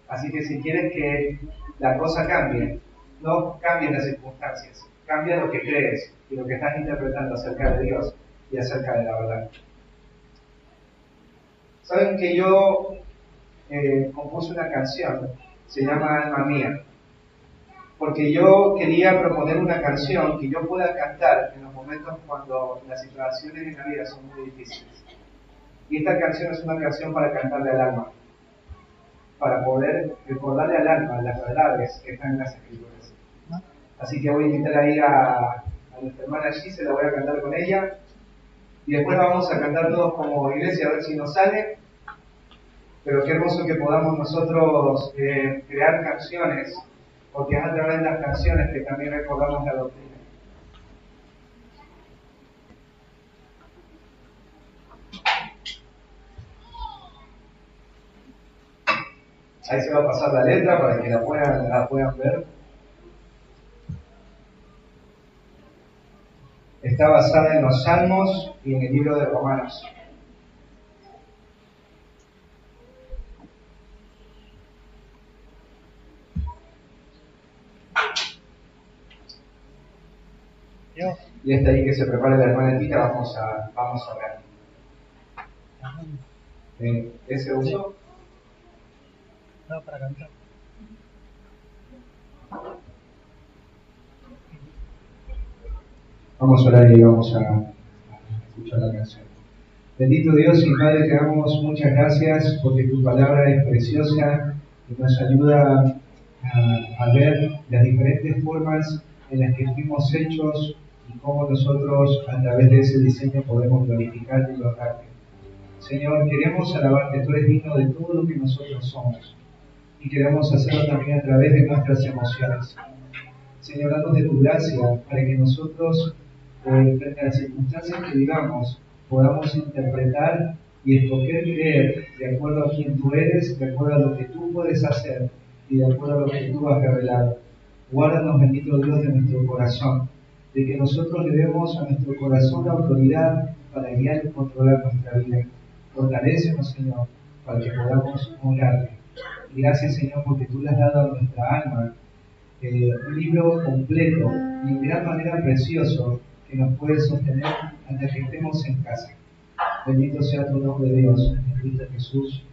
Así que si quieres que la cosa cambie, no cambien las circunstancias, cambia lo que crees y lo que estás interpretando acerca de Dios y acerca de la verdad. Saben que yo compuse una canción, se llama Alma Mía, porque yo quería proponer una canción que yo pueda cantar en los momentos cuando las situaciones en la vida son muy difíciles. Y esta canción es una canción para cantarle al alma, para poder recordarle al alma las verdades que están en las Escrituras. Así que voy a invitar ahí a nuestra hermana allí, se la voy a cantar con ella, y después vamos a cantar todos como iglesia a ver si nos sale. Pero qué hermoso que podamos nosotros crear canciones, porque es a través de las canciones que también recordamos la doctrina. Ahí se va a pasar la letra para que la puedan ver. Está basada en los Salmos y en el libro de Romanos. Y hasta ahí que se prepare la hermana Tita, vamos a ver. ¿Ese uso? No, para cantar. Vamos a orar y vamos a escuchar la canción. Bendito Dios y Padre, te damos muchas gracias porque tu palabra es preciosa y nos ayuda a ver las diferentes formas en las que fuimos hechos y cómo nosotros a través de ese diseño podemos glorificarte y honrarte. Señor, queremos alabarte, tú eres digno de todo lo que nosotros somos y queremos hacerlo también a través de nuestras emociones. Señor, danos de tu gracia para que nosotros, frente a las circunstancias que vivamos, podamos interpretar y escoger creer de acuerdo a quién tú eres, de acuerdo a lo que tú puedes hacer y de acuerdo a lo que tú has revelado. Guárdanos, bendito Dios, de nuestro corazón, de que nosotros le demos a nuestro corazón la autoridad para guiar y controlar nuestra vida. Fortalécenos, Señor, para que podamos honrarte. Y gracias, Señor, porque tú le has dado a nuestra alma un libro completo y en gran manera precioso que nos puede sostener hasta que estemos en casa. Bendito sea tu nombre, Dios, en Cristo Jesús.